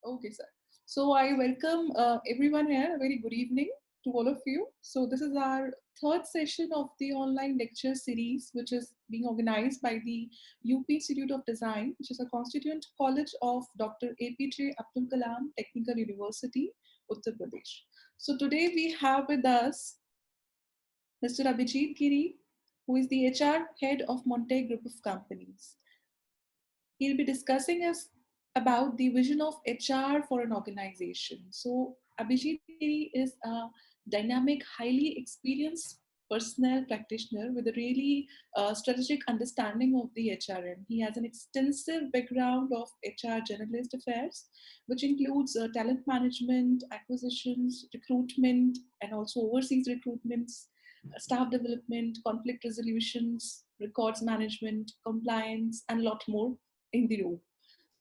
Okay, sir. So I welcome everyone here. A very good evening to all of you. So this is our third session of the online lecture series, which is being organized by the UP Institute of Design, which is a constituent college of Dr. A.P.J. Abdul Kalam Technical University, Uttar Pradesh. So today we have with us Mr. Abhijeet Giri, who is the HR head of Montag Group of Companies. He'll be discussing us about the vision of HR for an organization. So Abhijeet Giri is a dynamic, highly experienced personnel practitioner with a really strategic understanding of the HRM. He has an extensive background of HR generalist affairs, which includes talent management, acquisitions, recruitment, and also overseas recruitments, staff development, conflict resolutions, records management, compliance, and a lot more in the room.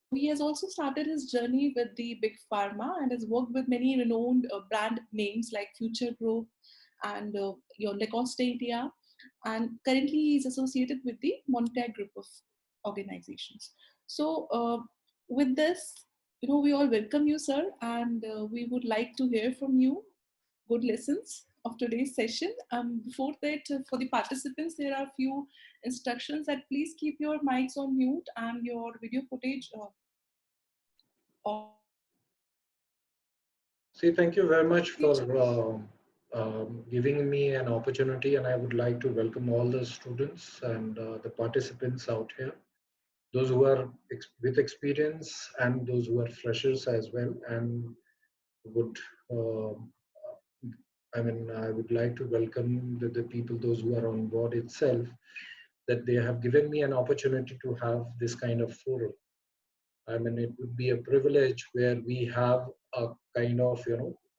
So he has also started his journey with the big pharma and has worked with many renowned brand names like Future Group and your Lacoste India. And currently he is associated with the Montag group of organizations. So with this, we all welcome you, sir, and we would like to hear from you good lessons of today's session. Before that, for the participants, there are a few instructions that please keep your mics on mute and your video footage off. See, thank you very much for Please, giving me an opportunity, and I would like to welcome all the students and the participants out here, those who are with experience and those who are freshers as well, and would I would like to welcome the people, those who are on board itself, that they have given me an opportunity to have this kind of forum. It would be a privilege where we have a kind of,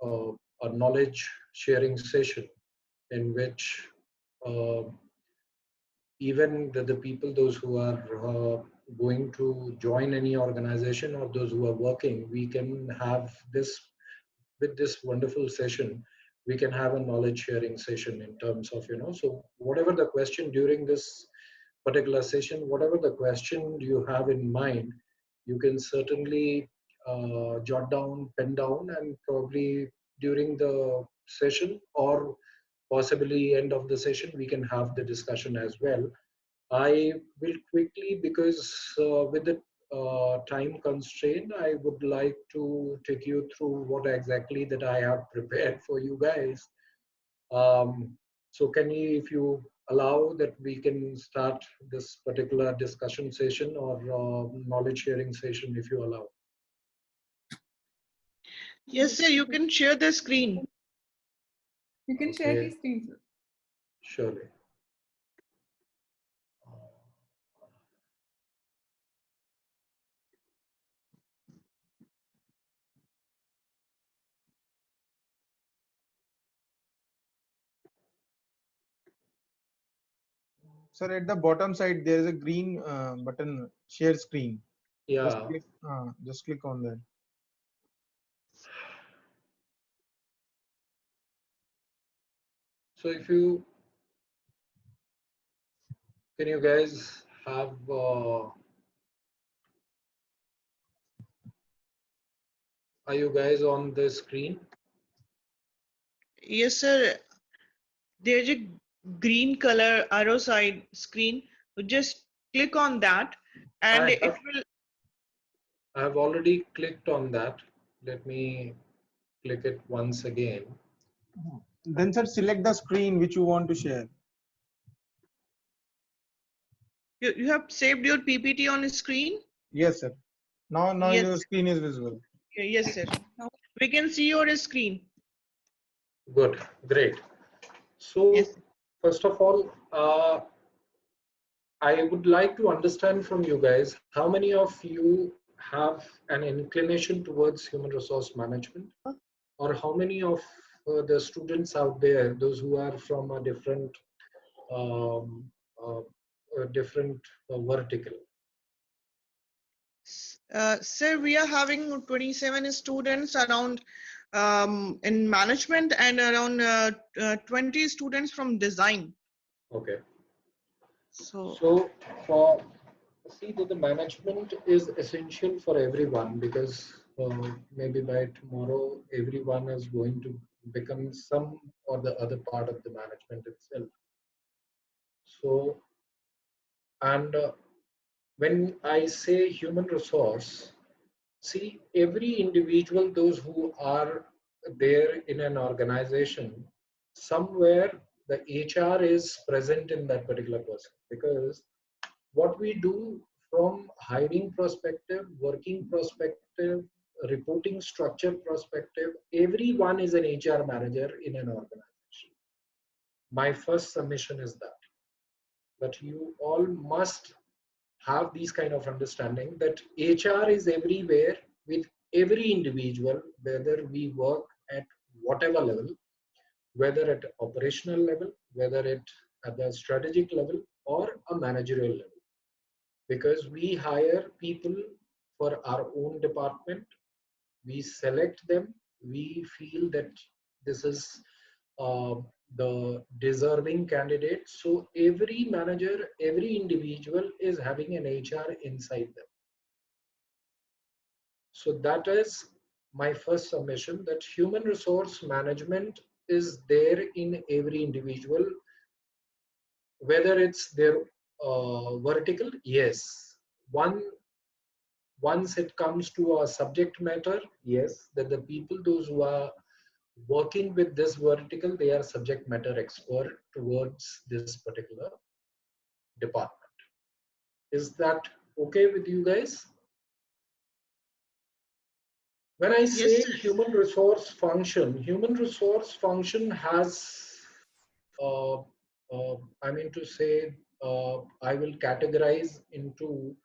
a knowledge sharing session in which uh, even the people, those who are going to join any organization or those who are working, we can have this, with this wonderful session, we can have a knowledge sharing session in terms of, so whatever the question during this particular session, whatever the question you have in mind, you can certainly jot down, pen down, and probably during the session or possibly end of the session, we can have the discussion as well. I will quickly, because with the time constraint, I would like to take you through what exactly that I have prepared for you guys. So can you, if you allow that, we can start this particular discussion session or knowledge sharing session, if you allow. Yes, sir, you can share the screen. You can share the screen, sir. Surely. Sir, at the bottom side, there is a green button, share screen. Yeah. Just click on that. So if you, can you guys have, are you guys on the screen? Yes, sir. There's a green color arrow side screen. You just click on that and it will. I have already clicked on that. Let me click it once again. Then, sir, select the screen which you want to share. You have saved your PPT on screen? Yes, sir. Now yes. Your screen is visible. Yes, sir. Now we can see your screen. Good, great. So, yes. First of all, I would like to understand from you guys, how many of you have an inclination towards human resource management, or how many of the students out there, those who are from a different vertical? Sir, we are having 27 students around in management and around 20 students from design. Okay. So for see that the management is essential for everyone, because maybe by tomorrow, everyone is going to become some or the other part of the management itself. So, and when I say human resource, see, every individual, those who are there in an organization, somewhere the HR is present in that particular person, because what we do from hiring perspective, working perspective, reporting structure perspective, everyone is an HR manager in an organization. My first submission is that you all must have these kind of understanding that HR is everywhere with every individual, whether we work at whatever level, whether at operational level, whether at the strategic level or a managerial level. Because we hire people for our own department, we select them, we feel that this is uh, the deserving candidate. So every manager, every individual is having an HR inside them. So that is my first submission, that human resource management is there in every individual, whether it's their vertical, yes. Once it comes to a subject matter, yes, that the people, those who are working with this vertical, they are subject matter expert towards this particular department. Is that okay with you guys? When I Yes, say sir. human resource function has, uh, I mean to say, I will categorize into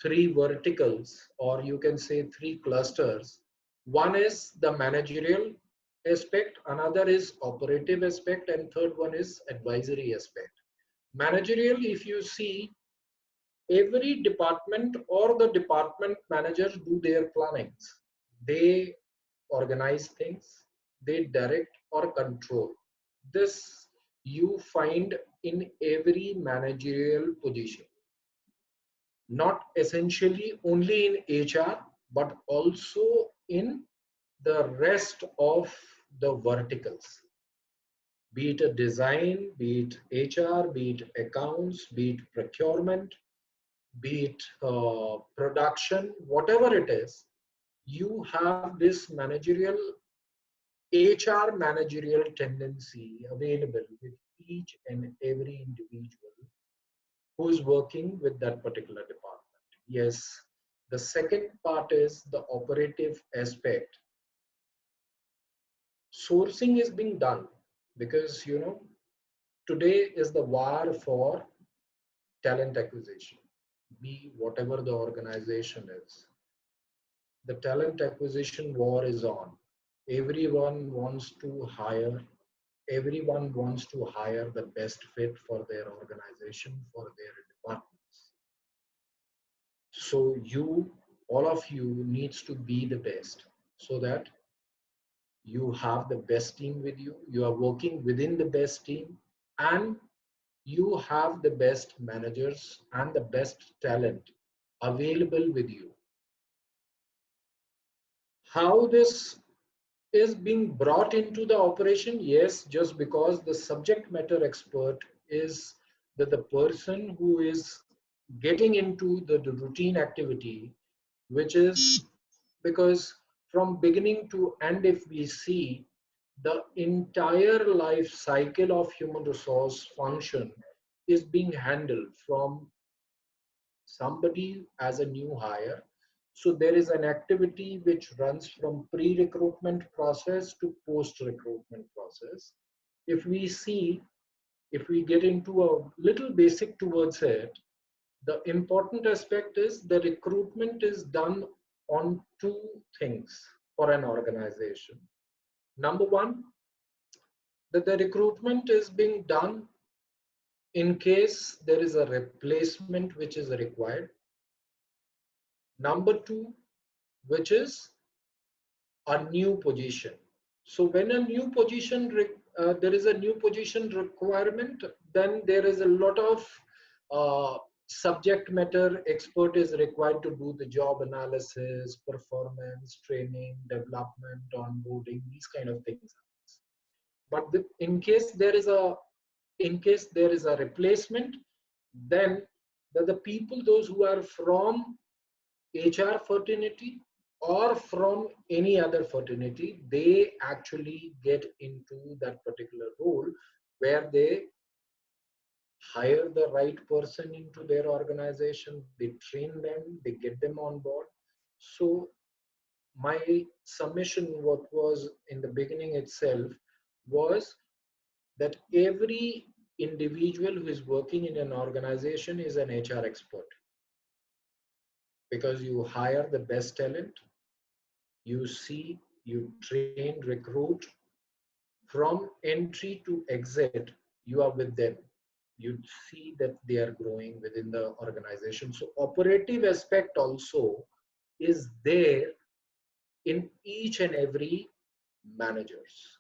three verticals, or you can say three clusters. One is the managerial aspect, another is operative aspect, and third one is advisory aspect. Managerial, if you see, every department or the department managers do their plannings. They organize things, they direct or control. This you find in every managerial position, not essentially only in HR, but also in the rest of the verticals, be it a design, be it HR, be it accounts, be it procurement, be it production, whatever it is, you have this managerial, HR managerial tendency available with each and every individual who is working with that particular department. Yes, the second part is the operative aspect. Sourcing is being done because, today is the war for talent acquisition, be whatever the organization is. The talent acquisition war is on. Everyone wants to hire, everyone wants to hire the best fit for their organization, for their departments. So all of you needs to be the best, so that you have the best team with you, you are working within the best team, and you have the best managers and the best talent available with you. How this is being brought into the operation? Yes, just because the subject matter expert is the person who is getting into the routine activity, which is because from beginning to end, if we see the entire life cycle of human resource function is being handled from somebody as a new hire. So there is an activity which runs from pre-recruitment process to post-recruitment process. If we see, if we get into a little basic towards it, the important aspect is the recruitment is done on two things for an organization. Number one, that the recruitment is being done in case there is a replacement which is required. Number two, which is a new position. So when a new position, there is a new position requirement, then there is a lot of subject matter expert is required to do the job analysis, performance, training, development, onboarding, these kind of things. But in case there is a replacement, then the people, those who are from HR fraternity or from any other fraternity, they actually get into that particular role where they hire the right person into their organization, they train them, they get them on board. So my submission, what was in the beginning itself, was that every individual who is working in an organization is an HR expert, because you hire the best talent, you see, you train, recruit, from entry to exit, you are with them. You see that they are growing within the organization. So operative aspect also is there in each and every managers.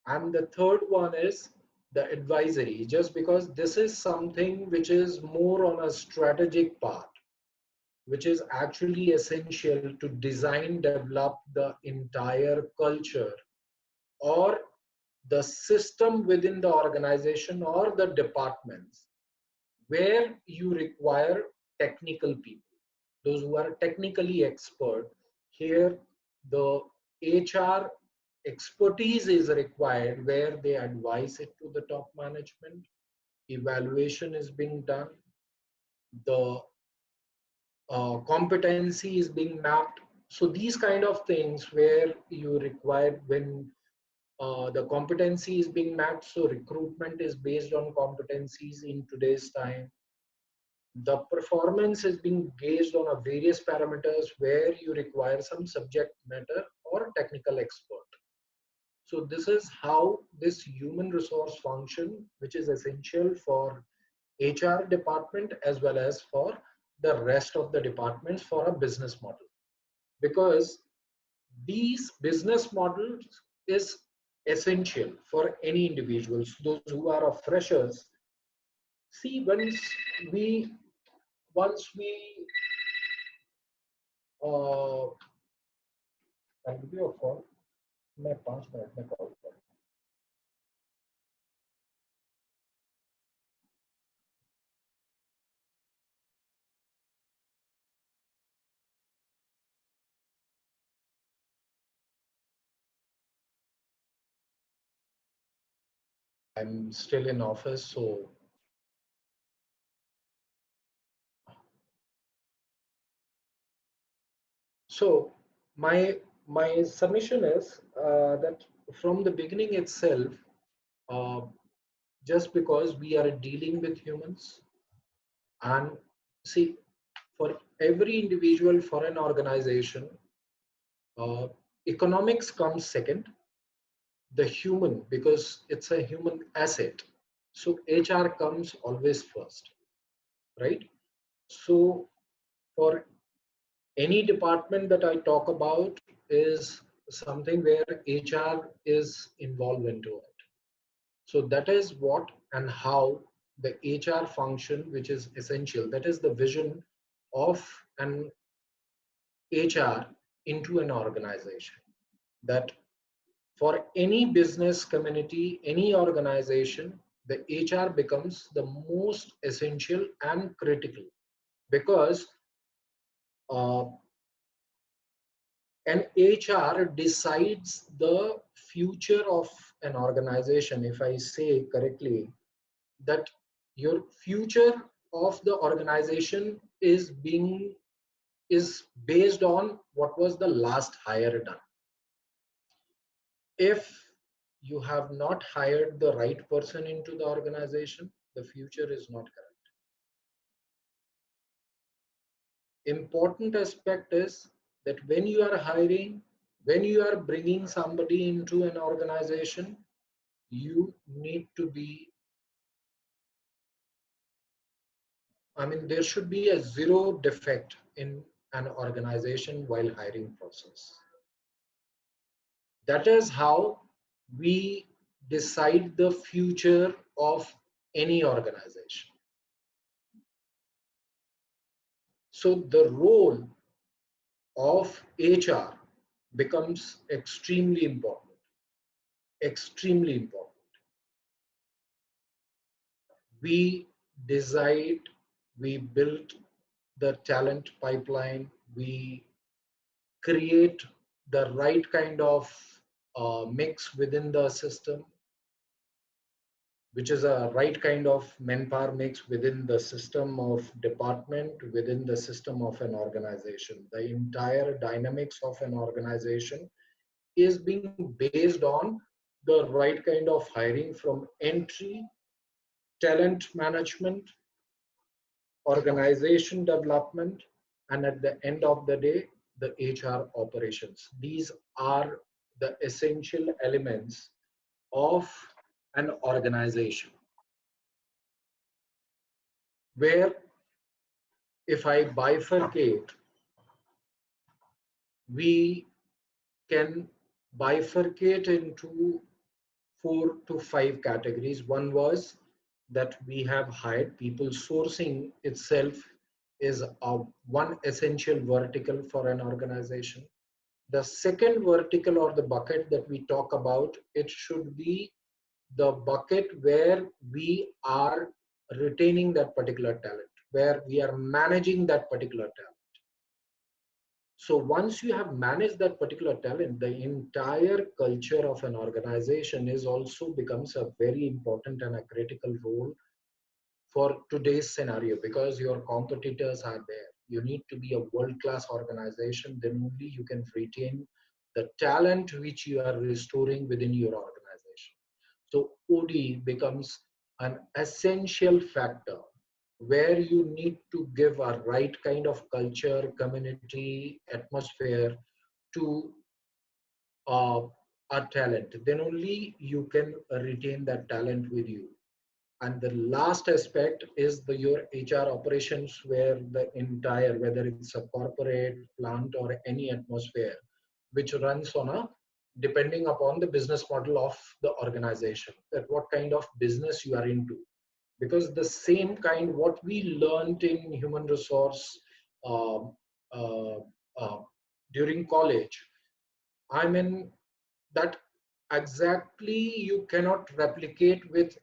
And the third one is the advisory, just because this is something which is more on a strategic part, which is actually essential to design, develop the entire culture or the system within the organization or the departments where you require technical people, those who are technically expert. Here, the HR expertise is required, where they advise it to the top management, evaluation is being done, the competency is being mapped. So these kind of things where you require, when the competency is being mapped, so recruitment is based on competencies in today's time. The performance is being gauged on a various parameters where you require some subject matter or technical expert. So this is how this human resource function, which is essential for HR department as well as for the rest of the departments for a business model. Because these business models is essential for any individuals, those who are freshers. See, we once we I'll give you a call. मैं 5 minute में call करूँ. I'm still in office, so my submission is that from the beginning itself, uh, just because we are dealing with humans, and see, for every individual, for an organization, uh, economics comes second, the human, because it's a human asset, so HR comes always first, right? So for any department that I talk about is something where HR is involved into it. So that is what and how the HR function, which is essential, that is the vision of an HR into an organization. That for any business community, any organization, the HR becomes the most essential and critical, because uh, an HR decides the future of an organization. If I say correctly, that your future of the organization is based on what was the last hire done. If you have not hired the right person into the organization, the future is not correct. Important aspect is that when you are hiring, when you are bringing somebody into an organization, you need to be, I mean, there should be a zero defect in an organization while hiring process. That is how we decide the future of any organization. So the role of HR becomes extremely important, extremely important. We decide, we build the talent pipeline, we create the right kind of mix within the system, which is a right kind of manpower mix within the system of department, within the system of an organization. The entire dynamics of an organization is being based on the right kind of hiring from entry, talent management, organization development, and at the end of the day, the HR operations. These are the essential elements of an organization, where if I bifurcate, we can bifurcate into 4 to 5 categories. One was that we have hired people. Sourcing itself is one essential vertical for an organization. The second vertical or the bucket that we talk about, it should be the bucket where we are retaining that particular talent, where we are managing that particular talent. So once you have managed that particular talent, the entire culture of an organization is also becomes a very important and a critical role for today's scenario, because your competitors are there. You need to be a world-class organization, then only you can retain the talent which you are restoring within your organization. So OD becomes an essential factor where you need to give a right kind of culture, community, atmosphere to uh, a talent. Then only you can retain that talent with you. And the last aspect is your HR operations, where the entire, whether it's a corporate, plant, or any atmosphere, which runs on a, depending upon the business model of the organization, that what kind of business you are into. Because the same kind, what we learned in human resource um, uh, uh, during college, I mean, that exactly you cannot replicate with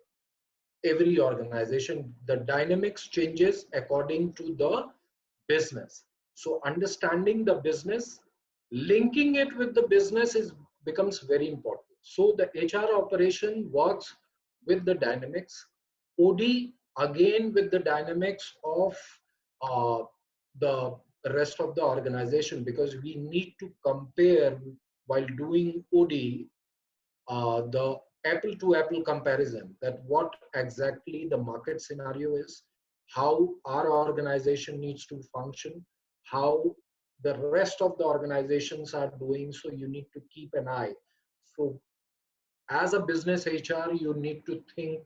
every organization. The dynamics changes according to the business. So understanding the business, linking it with the business is becomes very important. So the HR operation works with the dynamics, OD again with the dynamics of uh, the rest of the organization, because we need to compare while doing OD the apple to apple comparison, that what exactly the market scenario is, how our organization needs to function, how the rest of the organizations are doing. So you need to keep an eye. So as a business HR, you need to think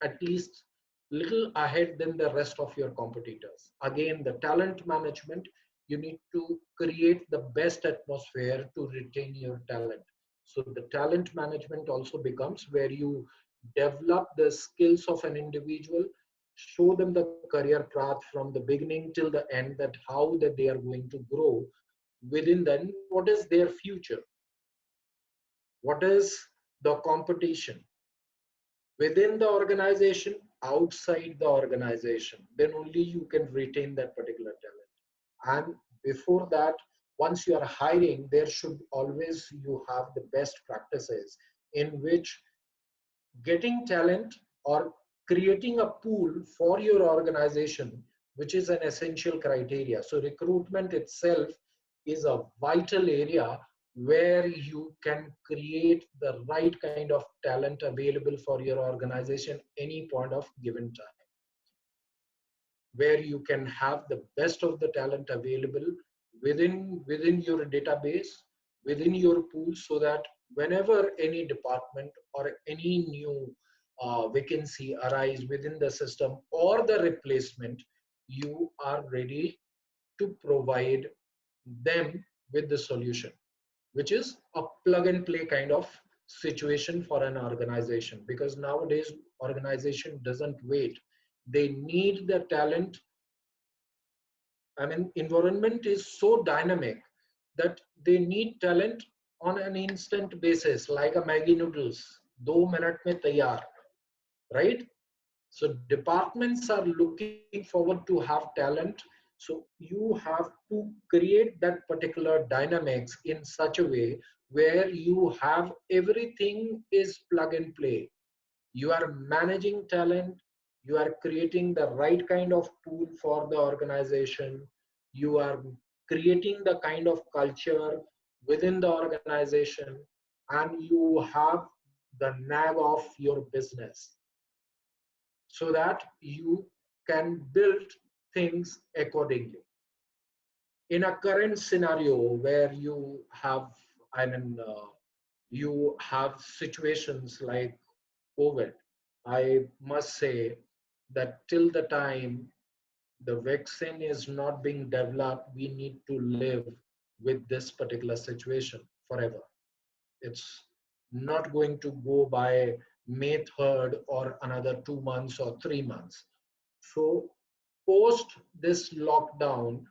at least little ahead than the rest of your competitors. Again, the talent management, you need to create the best atmosphere to retain your talent. So the talent management also becomes where you develop the skills of an individual, show them the career path from the beginning till the end, that how that they are going to grow within them, what is their future, what is the competition within the organization, outside the organization. Then only you can retain that particular talent. And before that, once you are hiring, there should always you have the best practices in which getting talent or creating a pool for your organization, which is an essential criteria. So recruitment itself is a vital area where you can create the right kind of talent available for your organization any point of given time, where you can have the best of the talent available within your database, within your pool, so that whenever any department or any new vacancy arise within the system or the replacement, you are ready to provide them with the solution, which is a plug and play kind of situation for an organization. Because nowadays organization doesn't wait, they need the talent I mean, environment is so dynamic that they need talent on an instant basis, like a Maggie noodles, 2 minute mein taiyar, right? So departments are looking forward to have talent. So you have to create that particular dynamics in such a way where you have everything is plug and play. You are managing talent, you are creating the right kind of tool for the organization, you are creating the kind of culture within the organization, and you have the nag of your business so that you can build things accordingly. In a current scenario where you have, I mean, you have situations like COVID, I must say that till the time the vaccine is not being developed, we need to live with this particular situation forever. It's not going to go by May 3rd or another 2 months or 3 months. So post this lockdown,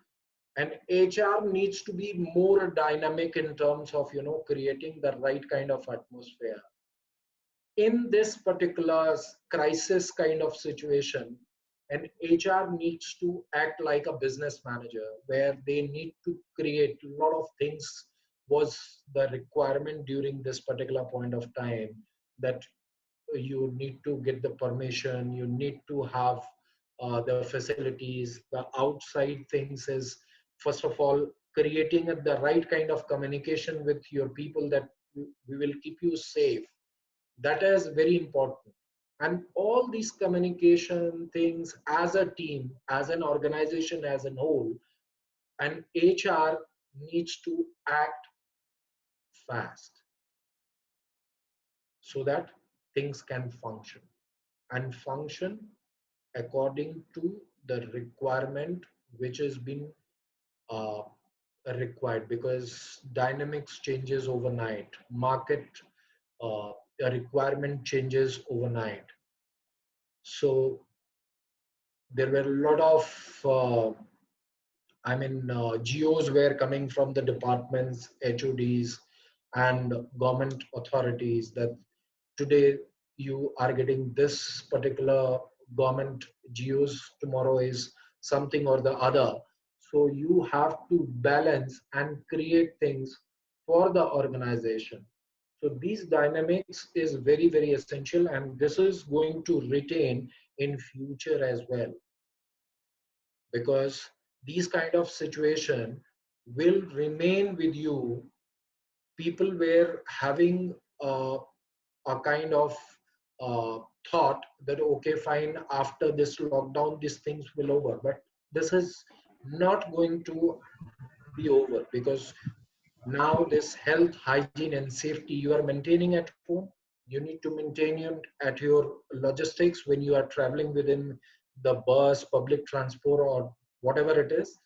and HR needs to be more dynamic in terms of creating the right kind of atmosphere in this particular crisis kind of situation. And HR needs to act like a business manager where they need to create a lot of things was the requirement during this particular point of time, that you need to get the permission, you need to have the facilities, the outside things is, first of all, creating the right kind of communication with your people that we will keep you safe. That is very important. And all these communication things as a team, as an organization, as a whole, and HR needs to act fast so that things can function and function according to the requirement which has been uh, required, because dynamics changes overnight, market the requirement changes overnight. So there were a lot of GOs were coming from the departments, HODs, and government authorities that today you are getting this particular government GOs, tomorrow is something or the other. So you have to balance and create things for the organization. So these dynamics is very, very essential, and this is going to retain in future as well, because these kind of situation will remain with you. People were having a kind of uh, thought that okay, fine, after this lockdown these things will over, but this is not going to be over, because now this health, hygiene and safety you are maintaining at home, you need to maintain it at your logistics when you are traveling within the bus, public transport, or whatever it is.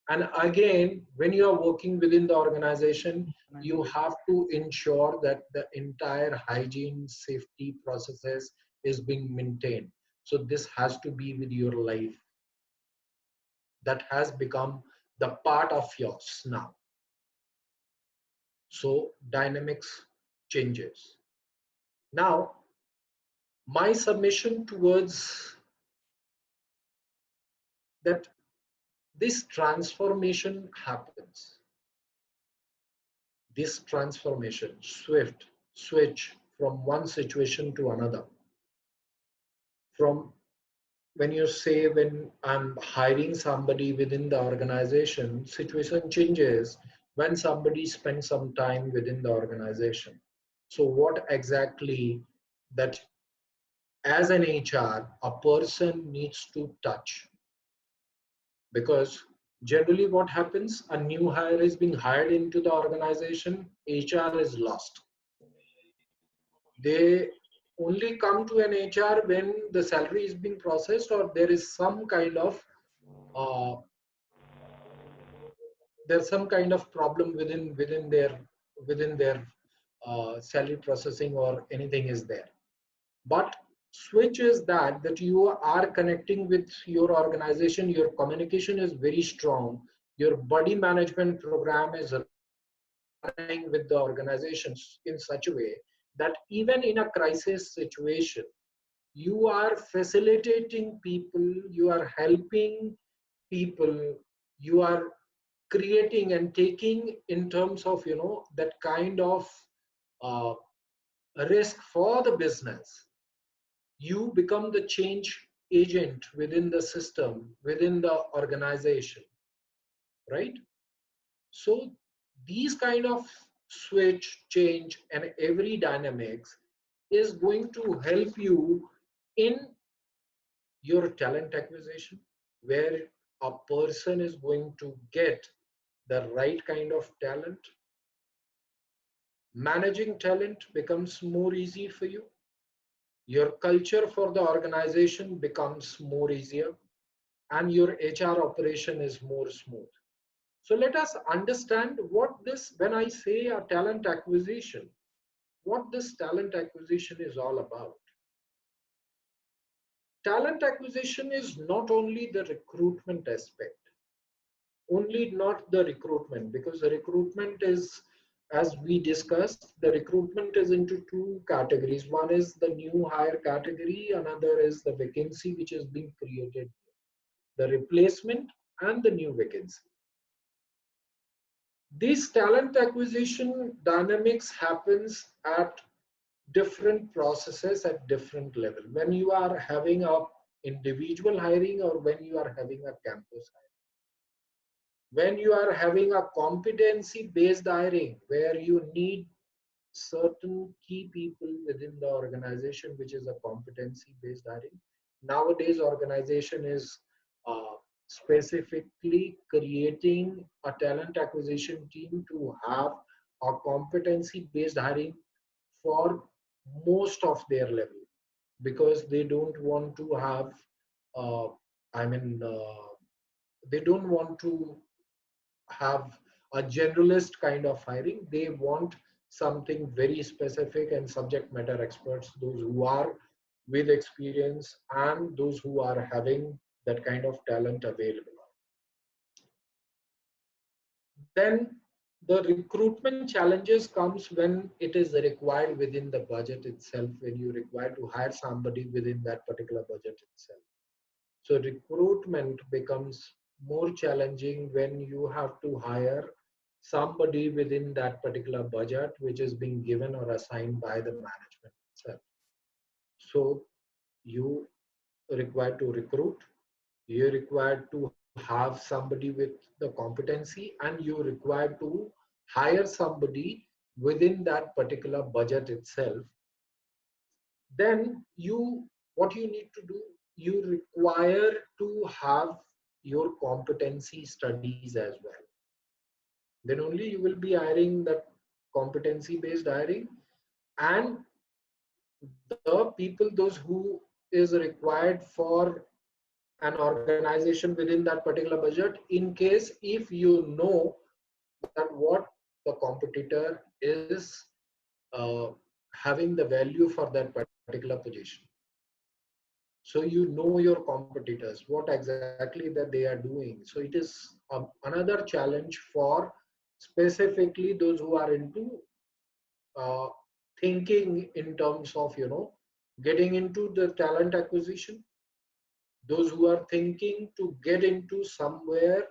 And again, when you are working within the organization, you have to ensure that the entire hygiene safety processes is being maintained. So this has to be with your life, that has become the part of yours now. So dynamics changes. Now, my submission towards that, this transformation happens. This transformation, swift switch from one situation to another. From when you say, when I'm hiring somebody within the organization, situation changes when somebody spends some time within the organization. So what exactly that as an HR, a person needs to touch, because generally what happens, a new hire is being hired into the organization, HR is lost. They only come to an HR when the salary is being processed or there is some kind of uh, there's some kind of problem within their salary processing or anything is there. But switch is that you are connecting with your organization, your communication is very strong, your body management program is running with the organizations in such a way that even in a crisis situation, you are facilitating people, you are helping people, you are creating and taking in terms of that kind of uh, risk for the business. You become the change agent within the system, within the organization, right? So these kind of switch, change, and every dynamics is going to help you in your talent acquisition, where a person is going to get the right kind of talent. Managing talent becomes more easy for you. Your culture for the organization becomes more easier, and your HR operation is more smooth. So let us understand what this, when I say a talent acquisition, what this talent acquisition is all about. Talent acquisition is not only the recruitment aspect, only not the recruitment, because the recruitment is, as we discussed, the recruitment is into two categories. One is the new hire category, another is the vacancy which is being created, the replacement and the new vacancy. This talent acquisition dynamics happens at different processes at different level. When you are having a individual hiring or when you are having a campus hiring. When you are having a competency based hiring where you need certain key people within the organization, which is a competency based hiring. Nowadays, organization is specifically creating a talent acquisition team to have a competency based hiring for most of their level, because they don't want to have, uh, I mean, they don't want to have a generalist kind of hiring. They want something very specific and subject matter experts, those who are with experience and those who are having that kind of talent available. Then the recruitment challenges comes when it is required within the budget itself, when you require to hire somebody within that particular budget itself. So recruitment becomes more challenging when you have to hire somebody within that particular budget which is being given or assigned by the management itself. So you require to recruit, you require to have somebody with the competency, and you require to hire somebody within that particular budget itself. Then what you need to do, you require to have your competency studies as well. Then only you will be hiring that competency based hiring, and the people those who is required for an organization within that particular budget, in case if you know that what the competitor is uh, having the value for that particular position. So you know your competitors, what exactly that they are doing. So it is another challenge for specifically those who are into uh, thinking in terms of getting into the talent acquisition, those who are thinking to get into somewhere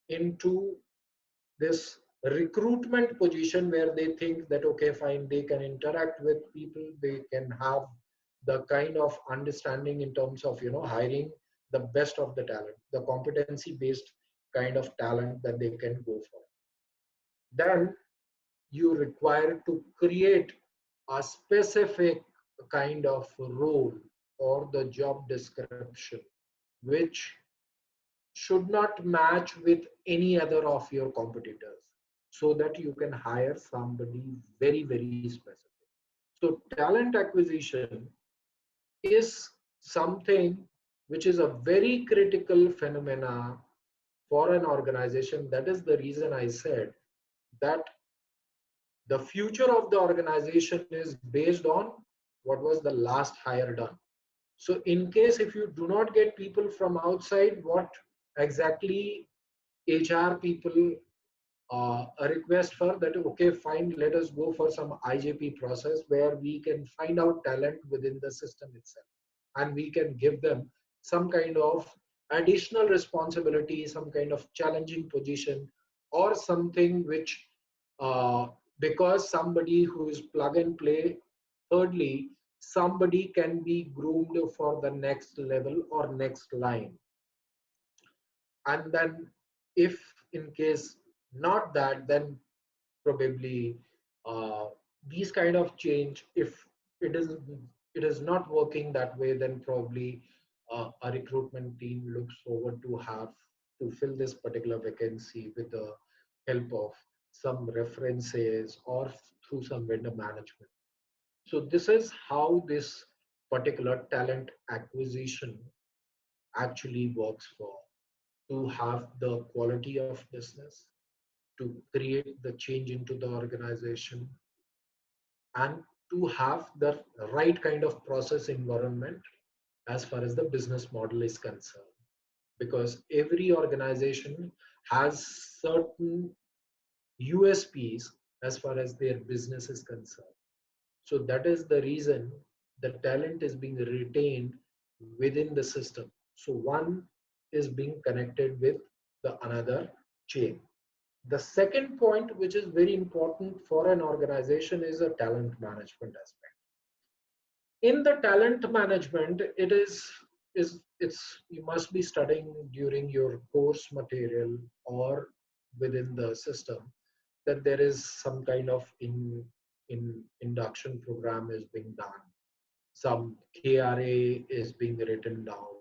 into this recruitment position where they think that okay fine, they can interact with people, they can have the kind of understanding in terms of hiring the best of the talent, the competency based kind of talent that they can go for. Then you require to create a specific kind of role or the job description which should not match with any other of your competitors, so that you can hire somebody very very specific. So talent acquisition is something which is a very critical phenomena for an organization. That is the reason I said that the future of the organization is based on what was the last hire done. So in case if you do not get people from outside, what exactly HR people a request for that, okay, fine, let us go for some IJP process where we can find out talent within the system itself, and we can give them some kind of additional responsibility, some kind of challenging position, or something which, because somebody who is plug and play, thirdly, somebody can be groomed for the next level or next line. And then if in case not that, then probably uh, these kind of change, if it is it is not working that way, then probably a recruitment team looks forward to have to fill this particular vacancy with the help of some references or through some vendor management. So this is how this particular talent acquisition actually works for, to have the quality of business, to create the change into the organization, and to have the right kind of process environment as far as the business model is concerned. Because every organization has certain USPs as far as their business is concerned. So that is the reason the talent is being retained within the system. So one is being connected with the another chain. The second point, which is very important for an organization, is a talent management aspect. In the talent management, it's you must be studying during your course material or within the system, that there is some kind of in induction program is being done, some KRA is being written down,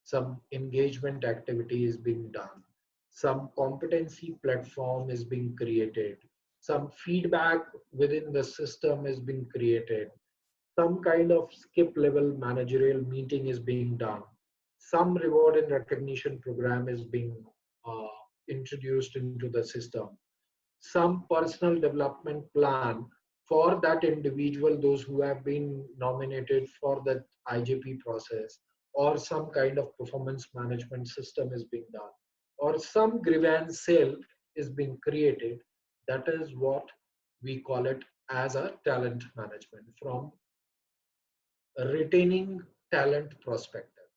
some engagement activity is being done, some competency platform is being created, some feedback within the system is being created, some kind of skip level managerial meeting is being done, some reward and recognition program is being uh, introduced into the system, some personal development plan for that individual, those who have been nominated for that IJP process, or some kind of performance management system is being done, or some grievance cell is being created. That is what we call it as a talent management, from retaining talent perspective,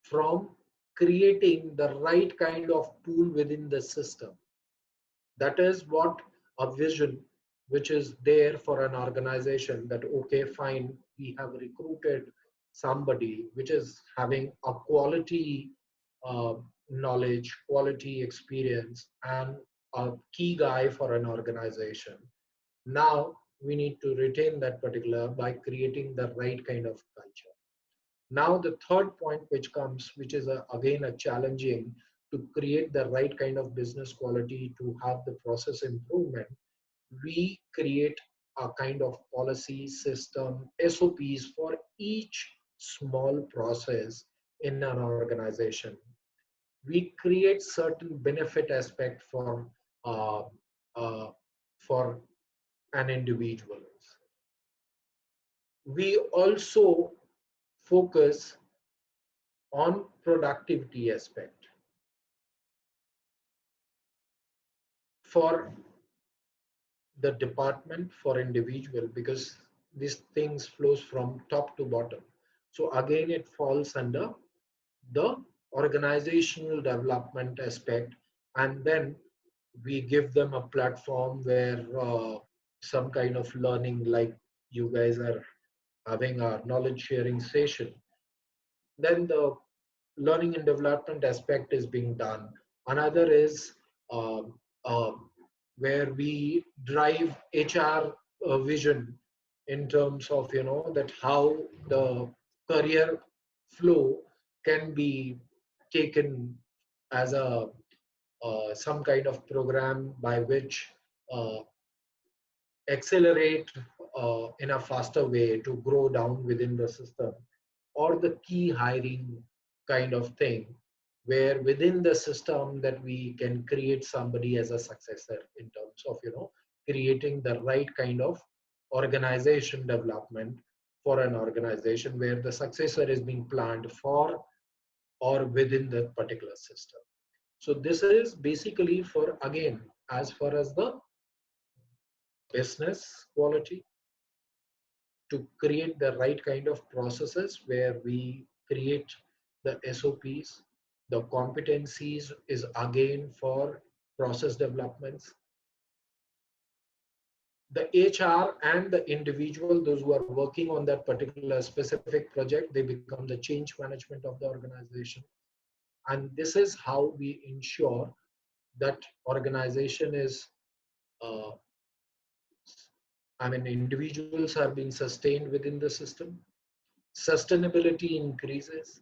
from creating the right kind of pool within the system. That is what a vision which is there for an organization, that okay, fine, we have recruited somebody which is having a quality uh, knowledge, quality experience, and a key guy for an organization. Now we need to retain that particular by creating the right kind of culture. Now the third point which comes, which is again a challenging, to create the right kind of business quality, to have the process improvement, we create a kind of policy system, SOPs for each small process in an organization. We create certain benefit aspect uh, uh, for an individual. We also focus on productivity aspect for the department, for individual, because these things flows from top to bottom. So again, it falls under the organizational development aspect, and then we give them a platform where some kind of learning, like you guys are having a knowledge sharing session, then the learning and development aspect is being done. Another is um, um, where we drive HR vision in terms of, that how the career flow can be taken as a some kind of program by which uh, accelerate in a faster way to grow down within the system, or the key hiring kind of thing, where within the system that we can create somebody as a successor in terms of creating the right kind of organization development for an organization where the successor is being planned for or within that particular system. So this is basically for, again, as far as the business quality, to create the right kind of processes where we create the SOPs, the competencies is again for process developments. The HR and the individual, those who are working on that particular specific project, they become the change management of the organization. And this is how we ensure that organization is, uh, individuals are being sustained within the system. Sustainability increases.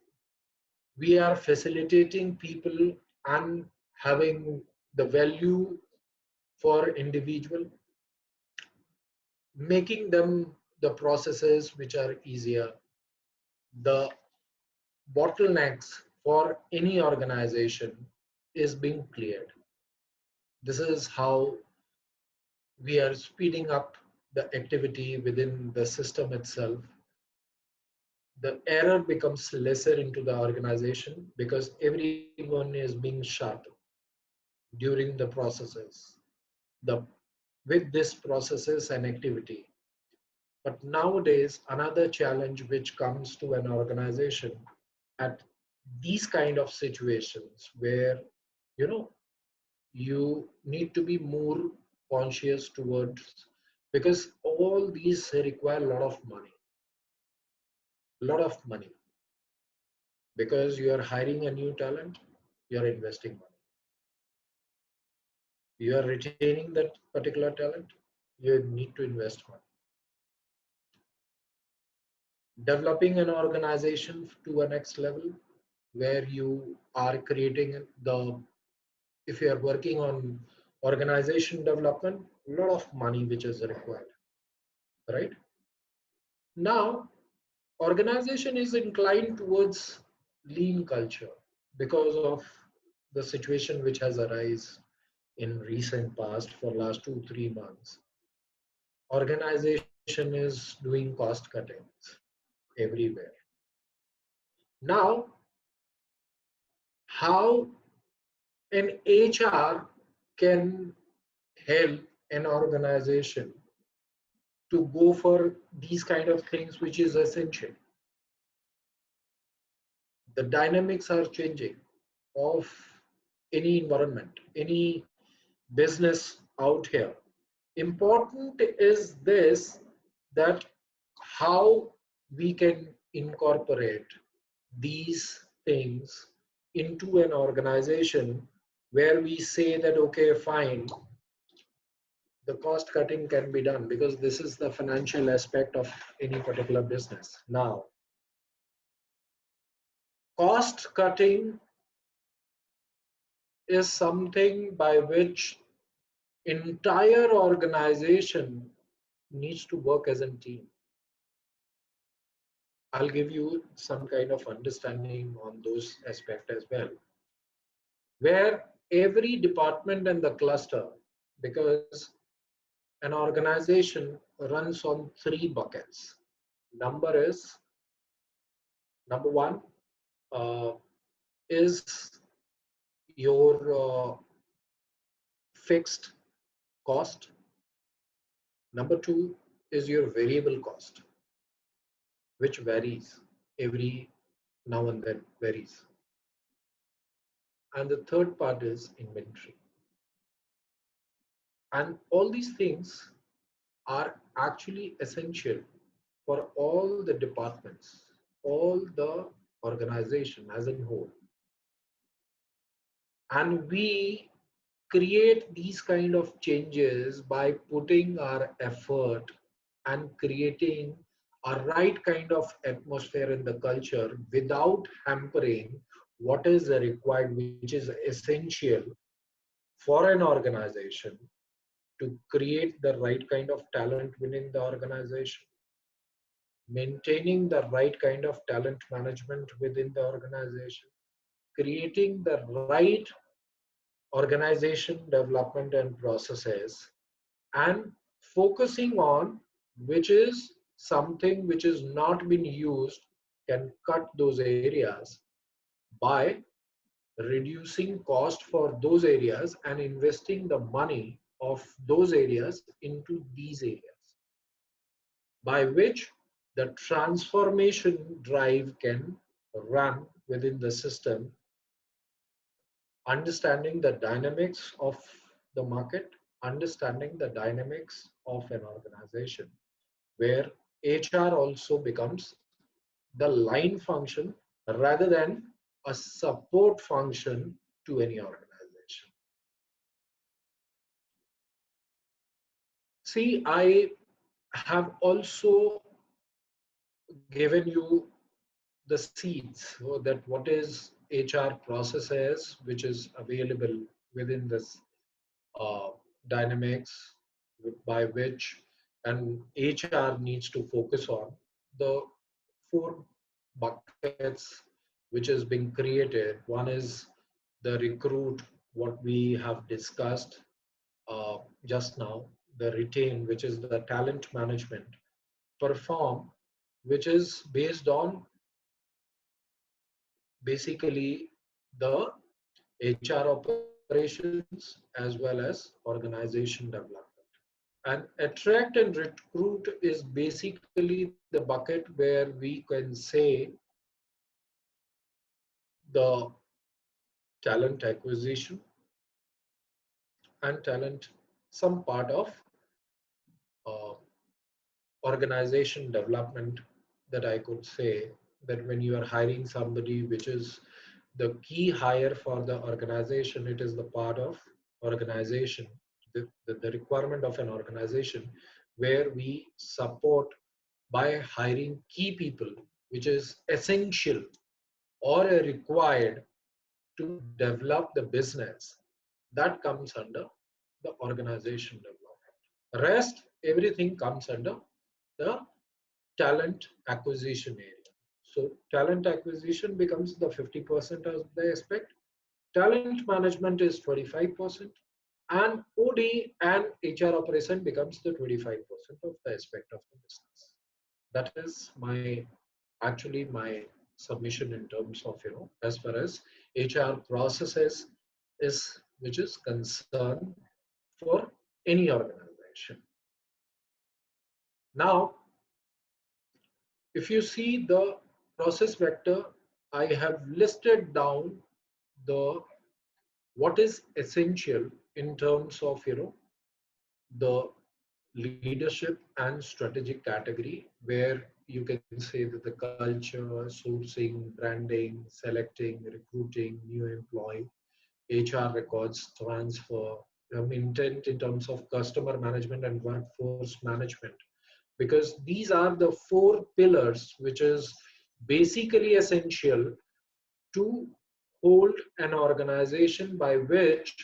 We are facilitating people and having the value for individual, making them the processes which are easier. The bottlenecks for any organization is being cleared. This is how we are speeding up the activity within the system itself. The error becomes lesser into the organization because everyone is being sharp during the processes, the with this processes and activity. But nowadays, another challenge which comes to an organization at these kind of situations where, you know, you need to be more conscious towards, because all these require a lot of money, because you are hiring a new talent, you are investing money. You are retaining that particular talent, you need to invest money. Developing an organization to a next level where you are creating the, if you are working on organization development, a lot of money which is required, right? Now, organization is inclined towards lean culture because of the situation which has arisen in recent past for last 2 3 months. Organization is doing cost cuttings everywhere. Now, how an HR can help an organization to go for these kind of things, which is essential. The dynamics are changing of any environment, any business out here. Important is this, that how we can incorporate these things into an organization where we say that, okay, fine, the cost cutting can be done because this is the financial aspect of any particular business. Now, cost cutting is something by which entire organization needs to work as a team. I'll give you some kind of understanding on those aspects as well, where every department and the cluster, because an organization runs on 3 buckets. Number is, number one is your fixed cost. Number two is your variable cost, which varies every now and then, varies. And the third part is inventory. And all these things are actually essential for all the departments, all the organization as a whole. And we create these kind of changes by putting our effort and creating a right kind of atmosphere in the culture without hampering what is required, which is essential for an organization to create the right kind of talent within the organization, maintaining the right kind of talent management within the organization, creating the right organization development and processes, and focusing on which is something which is not been used can cut those areas by reducing cost for those areas and investing the money of those areas into these areas, by which the transformation drive can run within the system, understanding the dynamics of the market, understanding the dynamics of an organization, where HR also becomes the line function rather than a support function to any organization. See, I have also given you the seeds that what is HR processes, which is available within this uh, dynamics by which and HR needs to focus on the four buckets which is being created. One is the recruit, what we have discussed just now, the retain, which is the talent management, perform, which is based on basically the HR operations as well as organization development. And attract and recruit is basically the bucket where we can say the talent acquisition and talent, some part of uh, organization development, that I could say that when you are hiring somebody, which is the key hire for the organization, it is the part of organization, the requirement of an organization where we support by hiring key people, which is essential or required to develop the business. That comes under the organization development. Rest, everything comes under the talent acquisition area. So talent acquisition becomes the 50% of the aspect. Talent management is 25%, and OD and HR operation becomes the 25% of the aspect of the business. That is my actually my submission in terms of as far as HR processes is which is concerned for any organization. Now, if you see the process vector, I have listed down the what is essential in terms of the leadership and strategic category, where you can say that the culture, sourcing, branding, selecting, recruiting new employee, HR records transfer, intent in terms of customer management and workforce management, because these are the four pillars which is basically essential to hold an organization, by which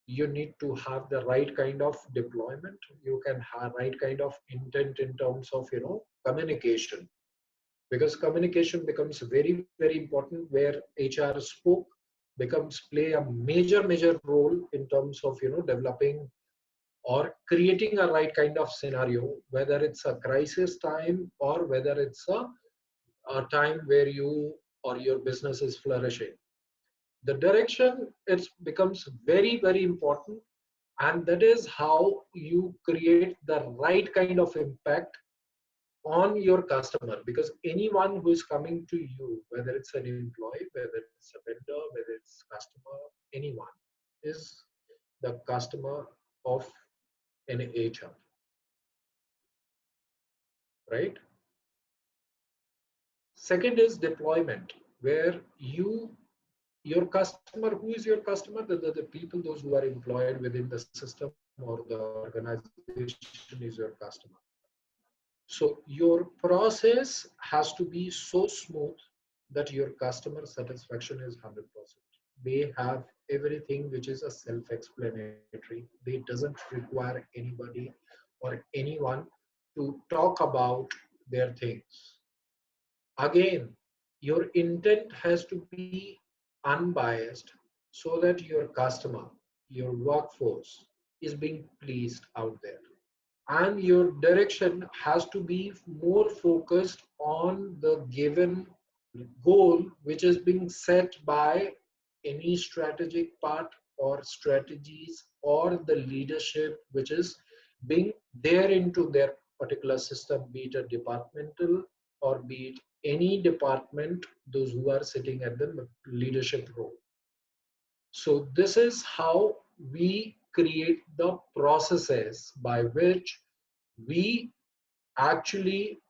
you need to have the right kind of deployment, you can have right kind of intent in terms of communication, because communication becomes very important, where HR spoke becomes play a major role in terms of developing or creating a right kind of scenario, whether it's a crisis time or whether it's a time where you or your business is flourishing. The direction, it becomes very important, and that is how you create the right kind of impact on your customer, because anyone who is coming to you, whether it's an employee, whether it's a vendor, whether it's customer, anyone is the customer of an HR, right? Second is deployment, where your customer, who is your customer, the people, those who are employed within the system or the organization is your customer. So your process has to be so smooth that your customer satisfaction is 100%. They have everything which is a self-explanatory. They doesn't require anybody or anyone to talk about their things. Again, your intent has to be unbiased, so that your customer, your workforce is being pleased out there. and your direction has to be more focused on the given goal which is being set by any strategic part or strategies or the leadership which is being there into their particular system, be it a departmental or be it any department, those who are sitting at the leadership role. So this is how we create the processes by which we actually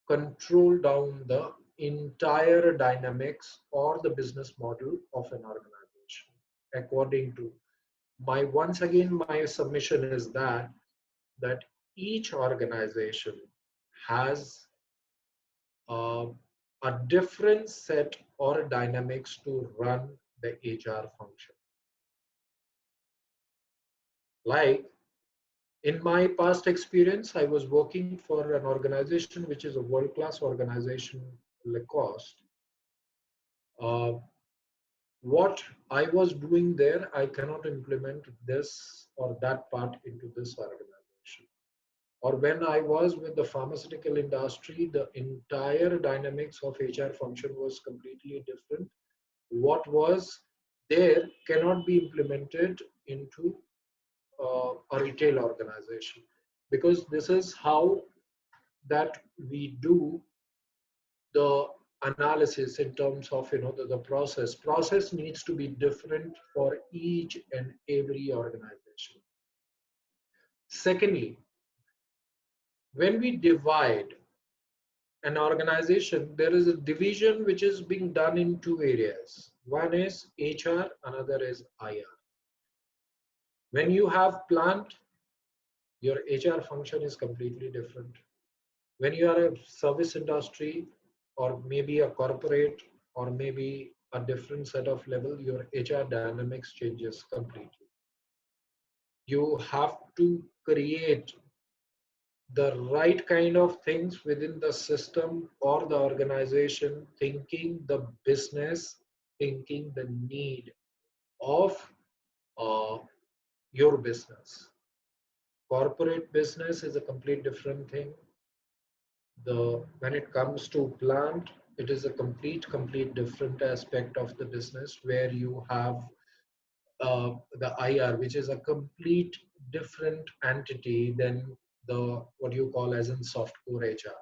control down the entire dynamics or the business model of an organization. According to once again, my submission is that each organization has uh, a different set or dynamics to run the HR function. Like in my past experience, I was working for an organization which is a world-class organization, Lacoste. What I was doing there, I cannot implement this or that part into this organization. Or when I was with the pharmaceutical industry, the entire dynamics of HR function was completely different. What was there cannot be implemented into a retail organization, because this is how that we do the analysis in terms of the process needs to be different for each and every organization. Secondly, when we divide an organization, there is a division which is being done in two areas. One is HR, another is IR. When you have plant, your HR function is completely different. When you are a service industry or maybe a corporate or maybe a different set of level, your HR dynamics changes completely. You have to create the right kind of things within the system or the organization, thinking the business, thinking the need of uh, your business. Corporate business is a complete different thing. When it comes to plant, it is a complete different aspect of the business, where you have the IR, which is a complete different entity than the what you call as in softcore HR.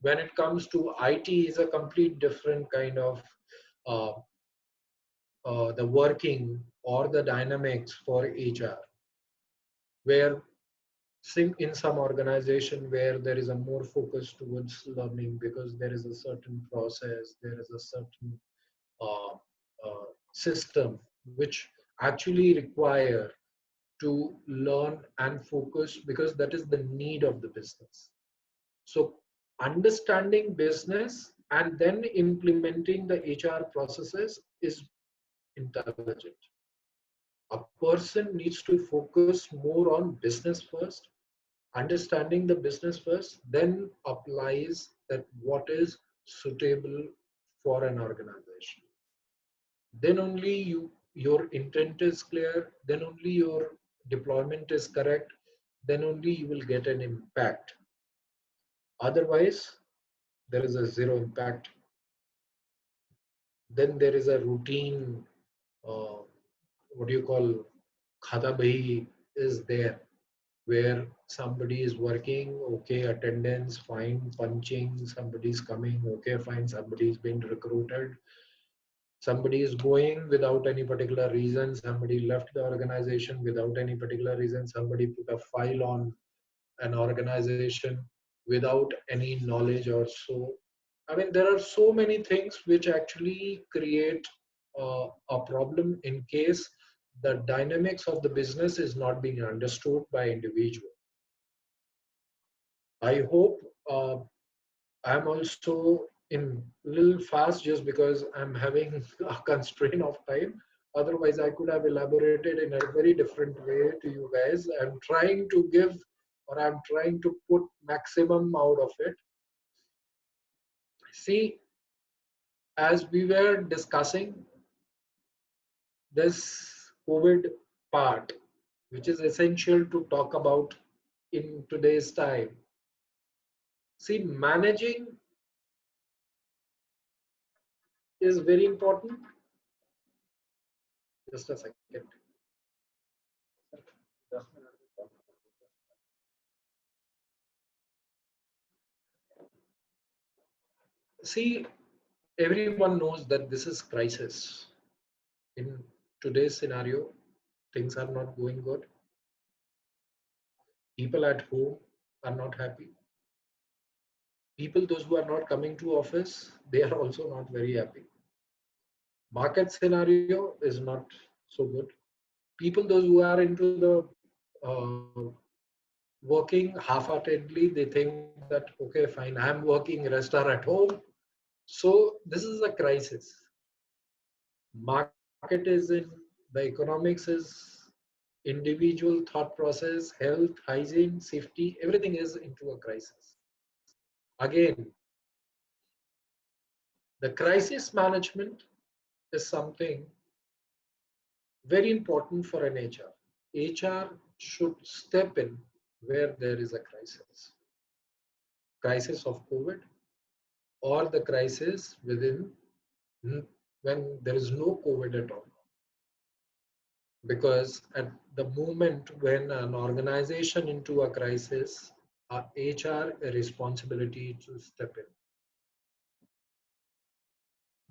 When it comes to IT, is a complete different kind of uh, the working or the dynamics for HR, where in some organization where there is a more focus towards learning, because there is a certain process, there is a certain uh, system which actually require to learn and focus, because that is the need of the business. So understanding business and then implementing the HR processes is intelligent. A person needs to focus more on business first, understanding the business first, then applies that what is suitable for an organization. Then only your intent is clear, then only your deployment is correct, then only you will get an impact. Otherwise, there is a zero impact. Then there is a routine, uh, what do you call, khata bahi is there, where somebody is working, okay, attendance, fine, punching, somebody is coming, okay, fine, somebody is being recruited, somebody is going without any particular reason, somebody left the organization without any particular reason, somebody put a file on an organization without any knowledge or so. I mean, there are so many things which actually create a problem in case the dynamics of the business is not being understood by individual. I hope I'm also in little fast just because I'm having a constraint of time. Otherwise, I could have elaborated in a very different way to you guys. I'm trying to give, or I'm trying to put maximum out of it. See, as we were discussing this COVID part, which is essential to talk about in today's time. See, managing is very important. Just a second. See, everyone knows that this is crisis. In today's scenario, things are not going good. People at home are not happy. People, those who are not coming to office, they are also not very happy. Market scenario is not so good. People, those who are into the working half-heartedly, they think that, okay, fine, I'm working, rest are at home. So this is a crisis. Market is in, the economics is, individual thought process, health, hygiene, safety, everything is into a crisis. Again, the crisis management is something very important for an HR. HR should step in where there is a crisis of COVID, or the crisis within when there is no COVID at all. Because at the moment when an organization into a crisis, HR a responsibility to step in.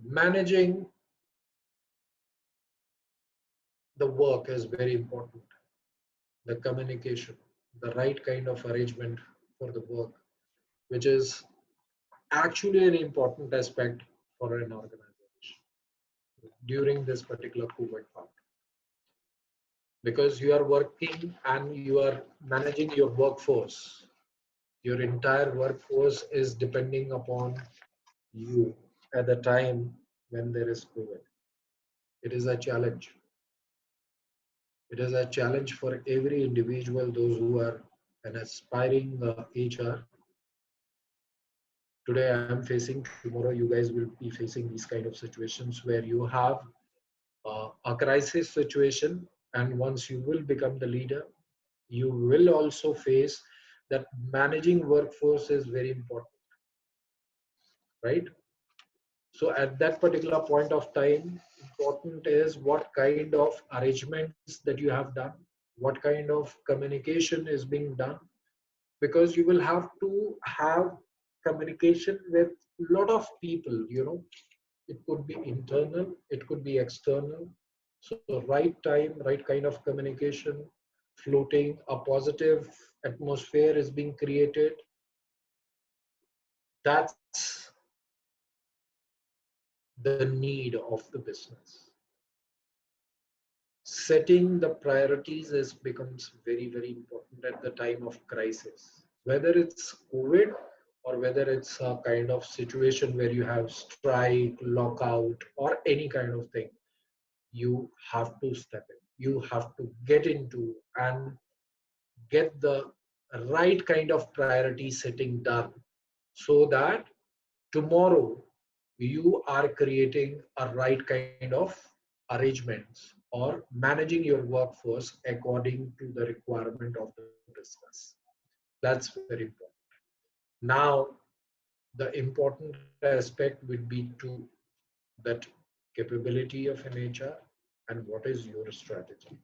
Managing the work is very important. The communication, the right kind of arrangement for the work, which is actually an important aspect for an organization during this particular COVID part. Because you are working and you are managing your workforce. Your entire workforce is depending upon you at the time when there is COVID. It is a challenge. It is a challenge for every individual, those who are an aspiring HR. Today I am facing, tomorrow you guys will be facing these kind of situations where you have a crisis situation, and once you will become the leader, you will also face that managing workforce is very important, right? So at that particular point of time, important is what kind of arrangements that you have done, what kind of communication is being done, because you will have to have communication with a lot of people, it could be internal, it could be external. So right time, right kind of communication, floating, a positive atmosphere is being created. That's the need of the business. Setting the priorities is becomes very, very important at the time of crisis, whether it's COVID or whether it's a kind of situation where you have strike, lockout, or any kind of thing. You have to step in, you have to get into and get the right kind of priority setting done, so that tomorrow you are creating a right kind of arrangements or managing your workforce according to the requirement of the business. That's very important. Now, the important aspect would be to that capability of an HR and what is your strategy.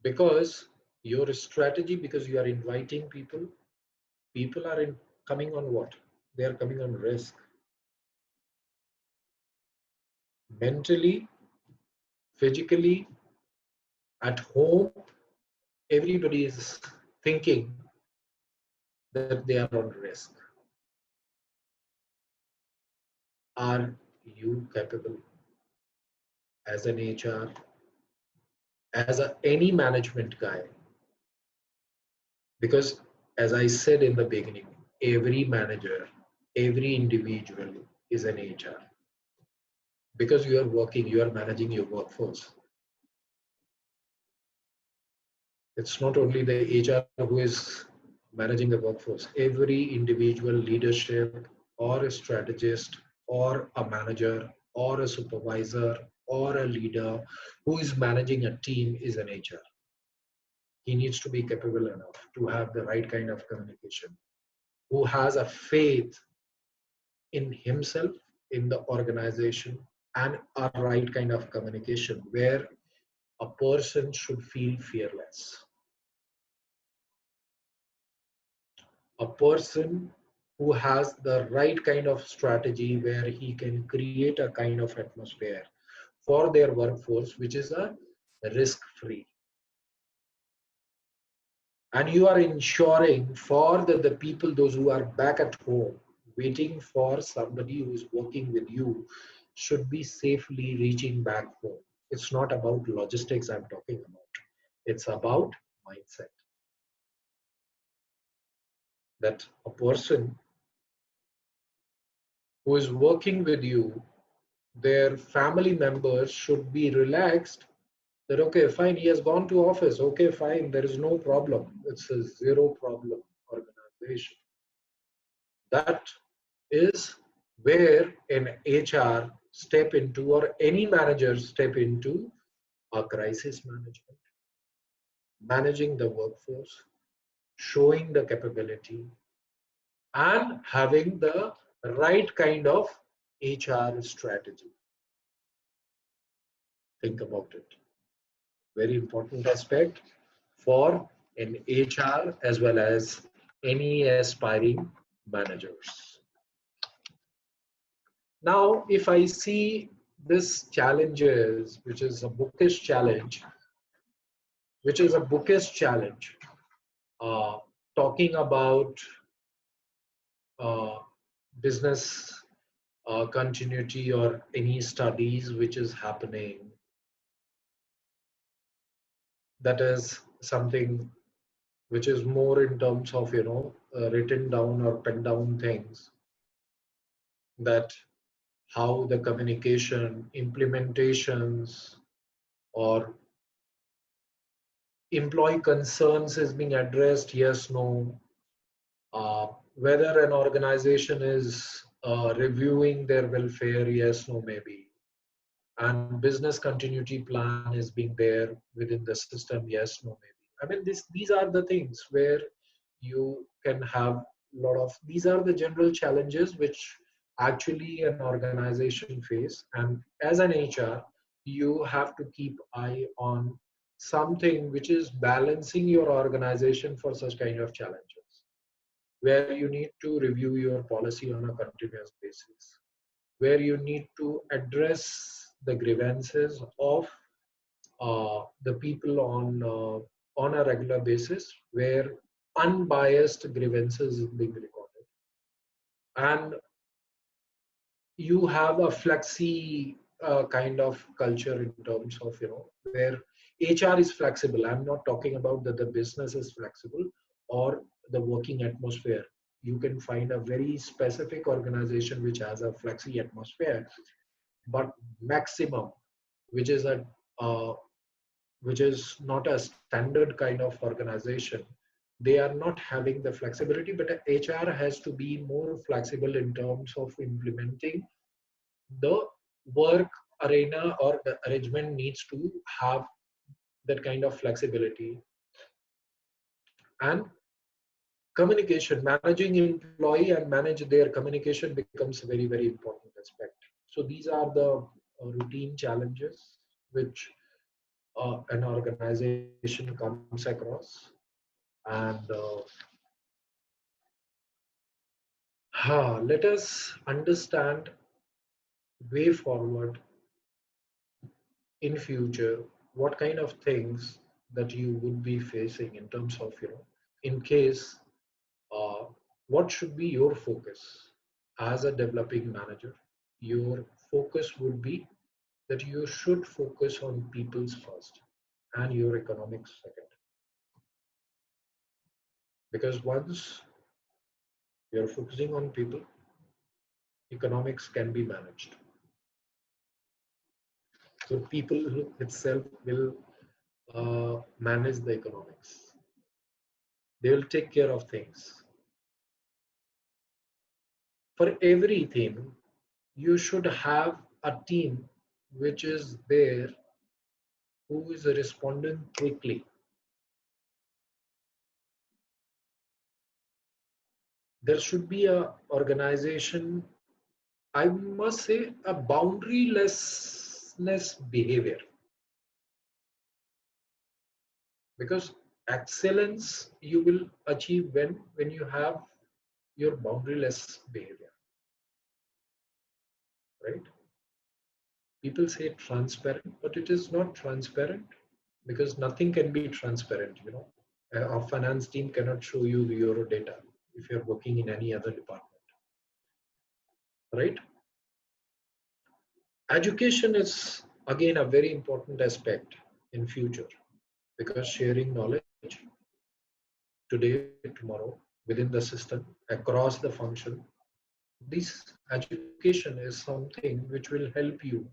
Because your strategy, because you are inviting people, people are coming on what? They are coming on risk. Mentally, physically, at home, everybody is thinking that they are on risk. Are you capable as an HR, as any management guy? Because as I said in the beginning, every manager, every individual is an HR. Because you are working, you are managing your workforce. It's not only the HR who is managing the workforce. Every individual leadership or a strategist or a manager or a supervisor or a leader who is managing a team is an HR. He needs to be capable enough to have the right kind of communication, who has a faith in himself, in the organization, and a right kind of communication where a person should feel fearless. A person who has the right kind of strategy where he can create a kind of atmosphere for their workforce which is a risk free, and you are ensuring for the people, those who are back at home waiting for somebody who is working with you, should be safely reaching back home. It's not about logistics I'm talking about, it's about mindset. That a person who is working with you, their family members should be relaxed that okay fine, he has gone to office, okay fine, there is no problem, it's a zero problem organization. That is where an HR step into, or any manager step into, a crisis management, managing the workforce, showing the capability, and having the right kind of HR strategy. Think about it. Very important aspect for an HR as well as any aspiring managers. Now, if I see this challenges, which is a bookish challenge, talking about uh, business continuity or any studies which is happening, that is something which is more in terms of written down or pen down things, that how the communication implementations or employee concerns is being addressed, yes, no, whether an organization is reviewing their welfare, yes, no, maybe, and business continuity plan is being there within the system, yes, no, maybe. I mean, these are the things where you can have lot of, these are the general challenges which actually an organization face, and as an HR you have to keep eye on something which is balancing your organization for such kind of challenges, where you need to review your policy on a continuous basis, where you need to address the grievances of the people on a regular basis, where unbiased grievances is being recorded, and you have a flexi kind of culture in terms of where HR is flexible. I'm not talking about that the business is flexible or the working atmosphere. You can find a very specific organization which has a flexi atmosphere, but maximum, which is a uh, which is not a standard kind of organization, they are not having the flexibility, but HR has to be more flexible in terms of implementing the work arena, or the arrangement needs to have that kind of flexibility. And communication, managing employee and manage their communication becomes a very, very important aspect. So these are the routine challenges which an organization comes across. And let us understand way forward in future what kind of things that you would be facing in terms of in case, uh, what should be your focus as a developing manager. Your focus would be that you should focus on people's first and your economics second, because once you're focusing on people, economics can be managed. So people itself will manage the economics. They will take care of things. For everything, you should have a team which is there who is responding quickly. There should be a organization, I must say, a boundarylessness behavior, because excellence you will achieve when you have your boundaryless behavior, right? People say transparent, but it is not transparent, because nothing can be transparent, you know. A finance team cannot show you your data if you're working in any other department, right? Education is again a very important aspect in future, because sharing knowledge today, tomorrow, within the system, across the function, this education is something which will help you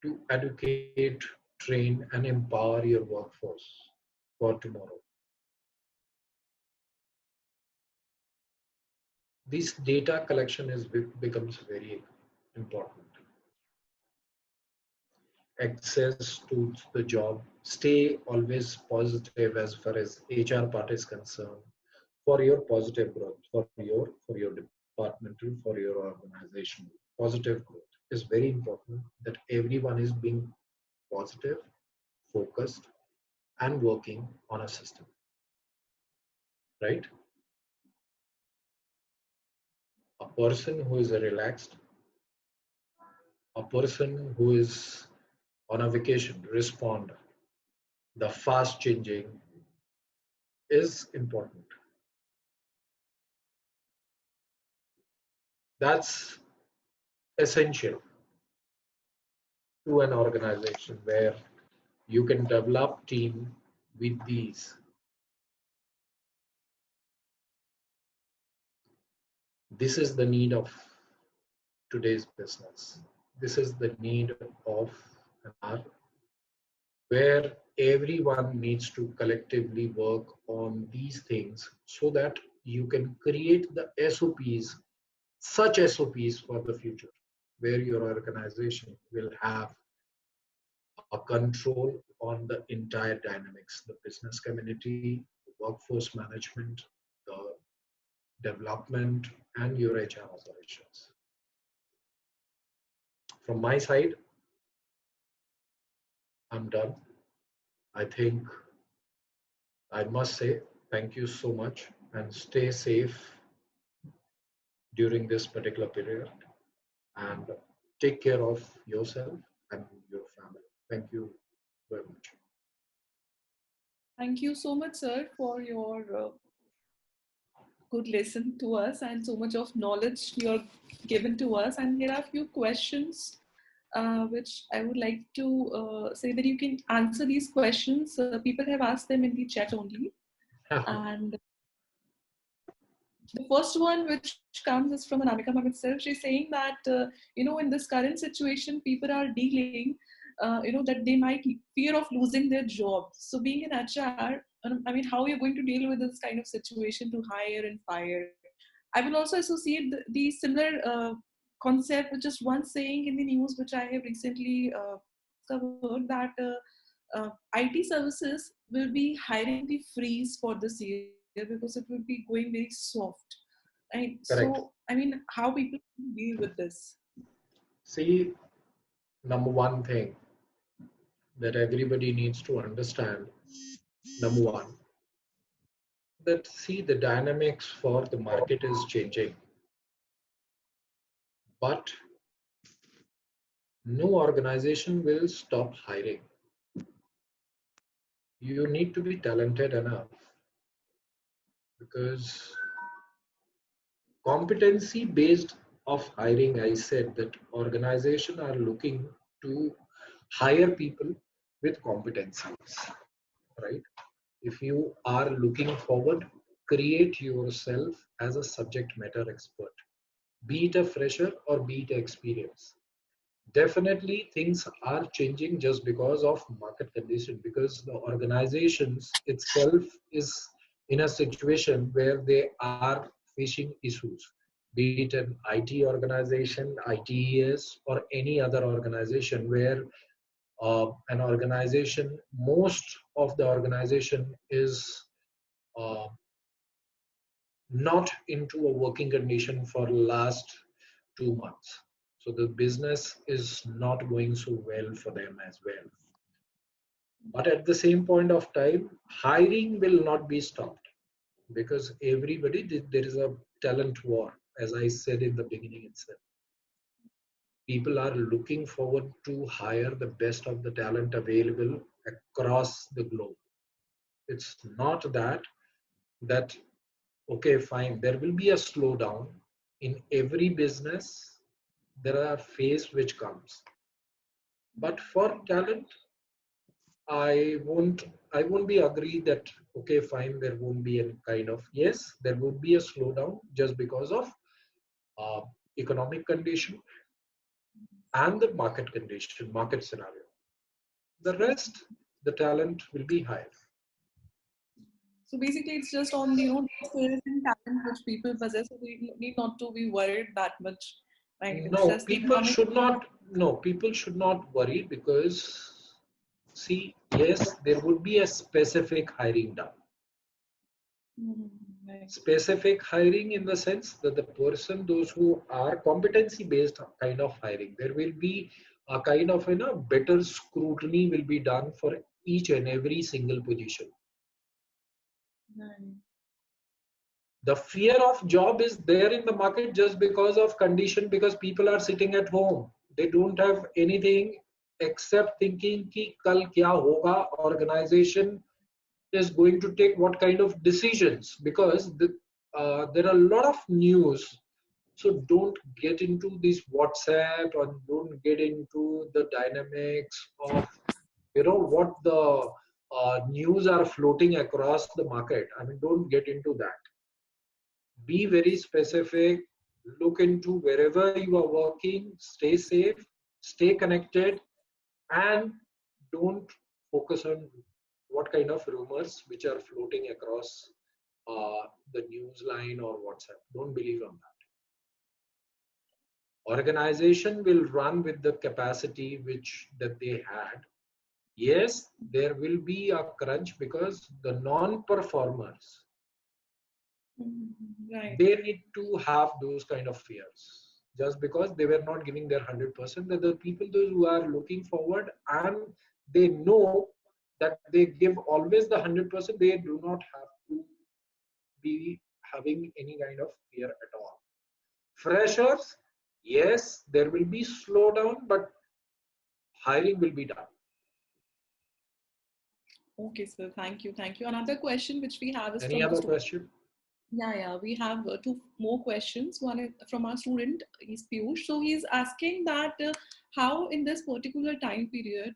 to educate, train, and empower your workforce for tomorrow. This data collection becomes very important. Access to the job, stay always positive as far as HR part is concerned, for your positive growth, for your departmental, for your organization. Positive growth is very important, that everyone is being positive, focused, and working on a system, right? A person who is relaxed, a person who is on a vacation, respond, the fast changing is important. That's essential to an organization where you can develop team with these. This is the need of today's business. This is the need of an hour where everyone needs to collectively work on these things, so that you can create the SOPs, such SOPs for the future, where your organization will have a control on the entire dynamics, the business community, the workforce management, the development, and your HR operations. From my side, I'm done. I think I must say thank you so much, and stay safe during this particular period, and take care of yourself and your family. Thank you very much. Thank you so much, sir, for your good lesson to us and so much of knowledge you're given to us. And here are a few questions which I would like to say that you can answer these questions. People have asked them in the chat only. And the first one which comes is from Anamika Ma'am itself. She's saying that, in this current situation, people are dealing, that they might fear of losing their job. So being an HR, I mean, how are you going to deal with this kind of situation to hire and fire? I will also associate the similar concept with just one saying in the news, which I have recently discovered, that IT services will be hiring the freeze for this year because it will be going very soft. Right? Correct. So, I mean, how people deal with this? See, number one thing that everybody needs to understand, number one, that see the dynamics for the market is changing, but no organization will stop hiring. You need to be talented enough, because competency based of hiring, I said that organizations are looking to hire people with competencies, right? If you are looking forward, create yourself as a subject matter expert, be it a fresher or be it experience. Definitely things are changing just because of market condition, because the organizations itself is in a situation where they are facing issues. be it an IT organization, ITES, or any other organization where an organization, most of the organization is uh, not into a working condition for last 2 months. So the business is not going so well for them as well. But at the same point of time, hiring will not be stopped because there is a talent war, as I said in the beginning itself. People are looking forward to hire the best of the talent available across the globe. It's not that okay, fine, there will be a slowdown in every business. There are phase which comes, but for talent, I won't be agree that okay, fine, there won't be any kind of, yes, there would be a slowdown just because of uh, economic condition and the market scenario. The rest, the talent will be higher. So basically, it's just on the skills and talent which people possess. So we need not to be worried that much, right? It's No, just the economic. people should not worry because see, yes, there would be a specific hiring done. Mhm, right. Specific hiring in the sense that the person, those who are competency based kind of hiring, there will be a kind of better scrutiny will be done for each and every single position. Right. The fear of job is there in the market just because of condition, because people are sitting at home, they don't have anything except thinking ki kal kya hoga, organization is going to take what kind of decisions, because there are a lot of news. So don't get into this WhatsApp, or don't get into the dynamics of what the news are floating across the market. I mean, don't get into that. Be very specific. Look into wherever you are working, stay safe, stay connected, and don't focus on what kind of rumors which are floating across the news line or WhatsApp. Don't believe on that. Organization will run with the capacity which that they had. Yes, there will be a crunch because the non-performers, Mhm, right. they need to have those kind of fears. Just because they were not giving their 100%, that the people those who are looking forward and they know that they give always the 100%, they do not have to be having any kind of fear at all. Freshers, yes, there will be slowdown, but hiring will be done. Okay, sir. Thank you. Thank you. Another question which we have is Any from a other student. question? Yeah. We have two more questions. One is from our student, he's Piyush. So he's asking that how in this particular time period,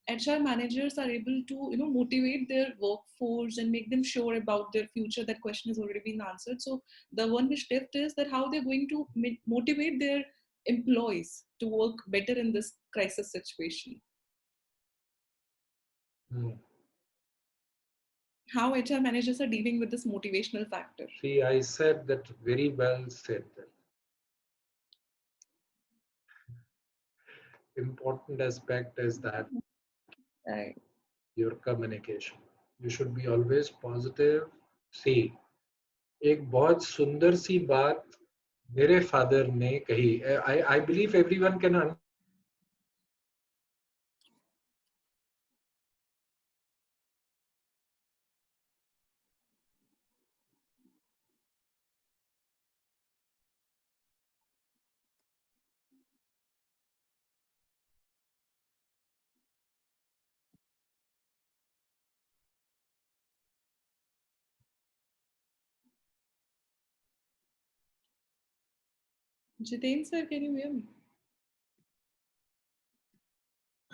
HR managers are able to, motivate their workforce and make them sure about their future. That question has already been answered. So the one which left is that how they're going to motivate their employees to work better in this crisis situation. Hmm. How HR managers are dealing with this motivational factor. See, I said that very well said. That important aspect is that Right. your communication. You should be always positive. See, एक बहुत सुंदर सी बात मेरे father ने कही. I believe everyone can understand what I'm saying. Jiten sir, can you hear me?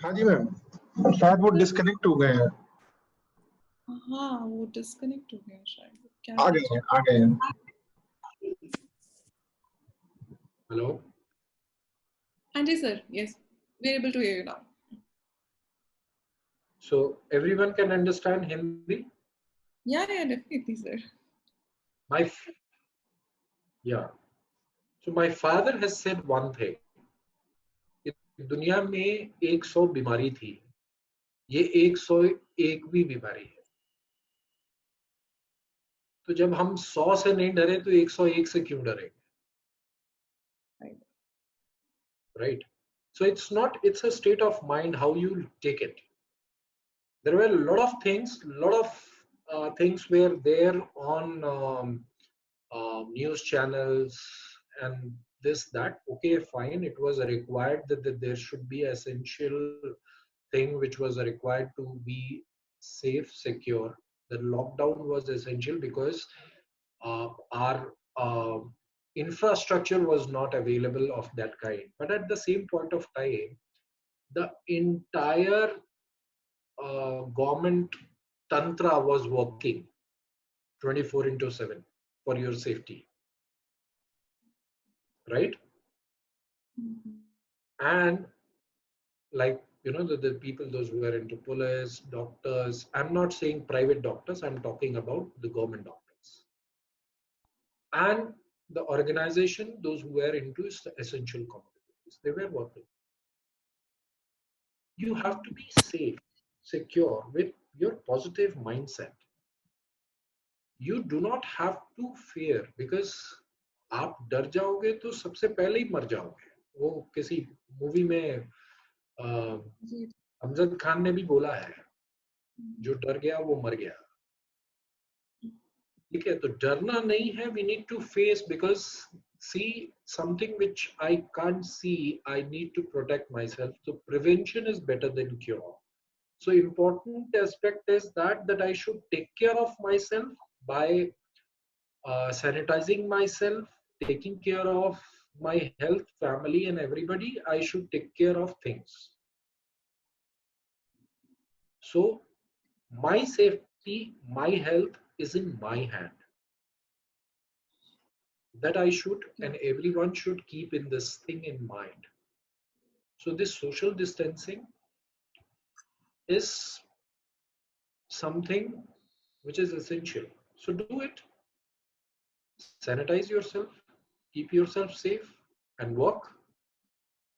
हाँ जी ma'am, शायद वो डिस्कनेक्ट हो गए हैं. हाँ वो डिस्कनेक्ट हो गया शायद. क्या आ गए हैं, आ गए हैं. Hello. हाँ जी sir, yes, we're able to hear you now. So everyone can understand Hindi. Yeah, definitely sir. My yeah. So my father has said one thing. कि दुनिया में 100 बीमारी थी, ये 101वीं बीमारी है. तो जब हम 100 से नहीं डरे तो 101 से क्यों डरेंगे? Right? So it's a state of mind how you take it. There were a lot of things were there on news channels and this, that. Okay, fine. It was required that there should be essential thing which was required to be safe, secure. The lockdown was essential because our infrastructure was not available of that kind. But at the same point of time, the entire government tantra was working 24 into 7 for your safety, right? And like, the people, those who are into police, doctors, I'm not saying private doctors, I'm talking about the government doctors. And the organization, those who were into essential commodities, they were working. You have to be safe, secure with your positive mindset. You do not have to fear, because आप डर जाओगे तो सबसे पहले ही मर जाओगे. वो किसी मूवी में अमजद खान ने भी बोला है, जो डर गया वो मर गया. ठीक है, तो डरना नहीं है. We need to face, because see, something which I can't see, I need to protect myself. So prevention is better than cure. So important aspect is that I should take care of myself by sanitizing myself, taking care of my health, family, and everybody. I should take care of things. So my safety, my health is in my hand. That I should, and everyone should keep in this thing in mind. So this social distancing is something which is essential. So do it. Sanitize yourself, keep yourself safe, and work.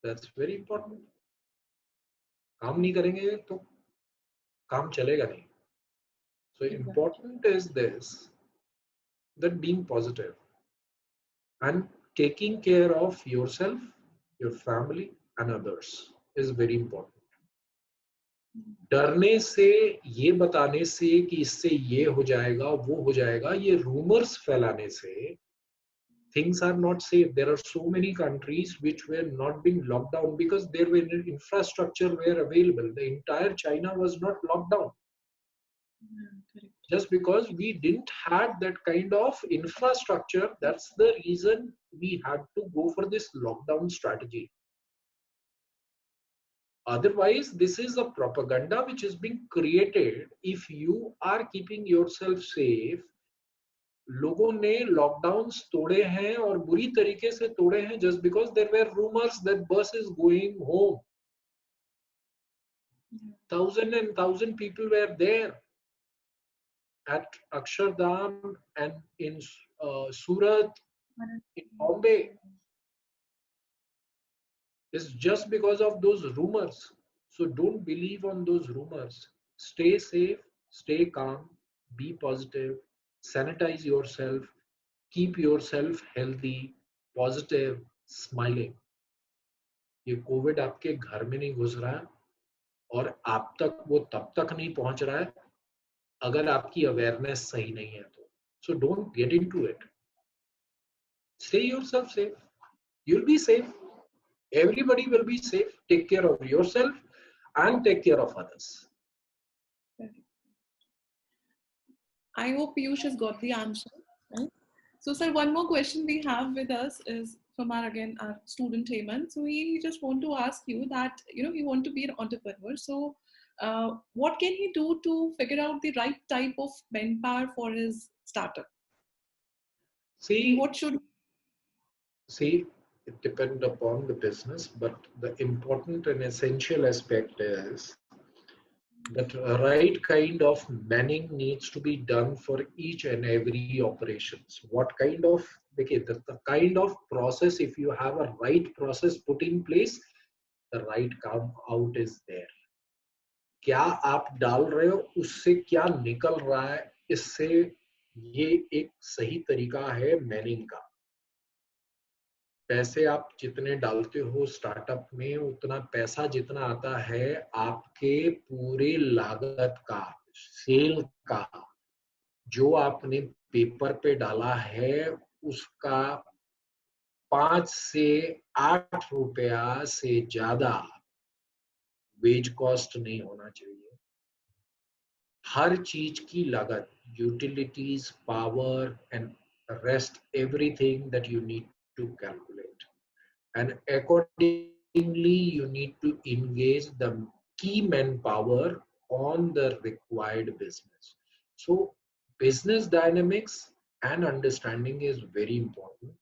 That's very important. काम नहीं करेंगे तो काम चलेगा नहीं. So important is this, that being positive and taking care of yourself, your family, and others is very important. डरने से, ये बताने से कि इससे ये हो जाएगा, वो हो जाएगा, ये रूमर्स फैलाने से things are not safe. There are so many countries which were not being locked down because their infrastructure were available. The entire China was not locked down. Just because we didn't have that kind of infrastructure, that's the reason we had to go for this lockdown strategy. Otherwise, this is a propaganda which is being created. If you are keeping yourself safe, लोगों ने lockdowns तोड़े हैं और बुरी तरीके से तोड़े हैं just because there were rumors that bus is going home. 1,000 and 1,000 people were there at Akshardham and in Surat, in Bombay. It's just because of those rumors. So don't believe on those rumors. Stay safe, stay calm, be positive, sanitize yourself, keep yourself healthy, positive, smiling. ये Covid आपके घर में नहीं घुस रहा है और आप तक वो तब तक नहीं पहुंच रहा है अगर आपकी अवेयरनेस सही नहीं है तो. So don't get into it. Stay yourself safe. You'll be safe. Everybody will be safe. Take care of yourself and take care of others. I hope Piyush has got the answer. Right? So, sir, one more question we have with us is from our student Heyman. So we just want to ask you that, we want to be an entrepreneur. So what can he do to figure out the right type of manpower for his startup? See, what should... See, it depends upon the business, but the important and essential aspect is that right kind of manning needs to be done for each and every operations. What kind of the kind of process, if you have a right process put in place, the right come out is there. क्या आप डाल रहे हो, उससे क्या निकल रहा है, इससे ये एक सही तरीका है मैनेजिंग का. पैसे आप जितने डालते हो स्टार्टअप में, उतना पैसा जितना आता है आपके पूरे लागत का, सेल का, जो आपने पेपर पे डाला है उसका 5 से 8 रुपया से ज्यादा वेज कॉस्ट नहीं होना चाहिए. हर चीज की लागत, utilities, power and rest, everything that you need to calculate, and accordingly you need to engage the key manpower on the required business. So business dynamics and understanding is very important,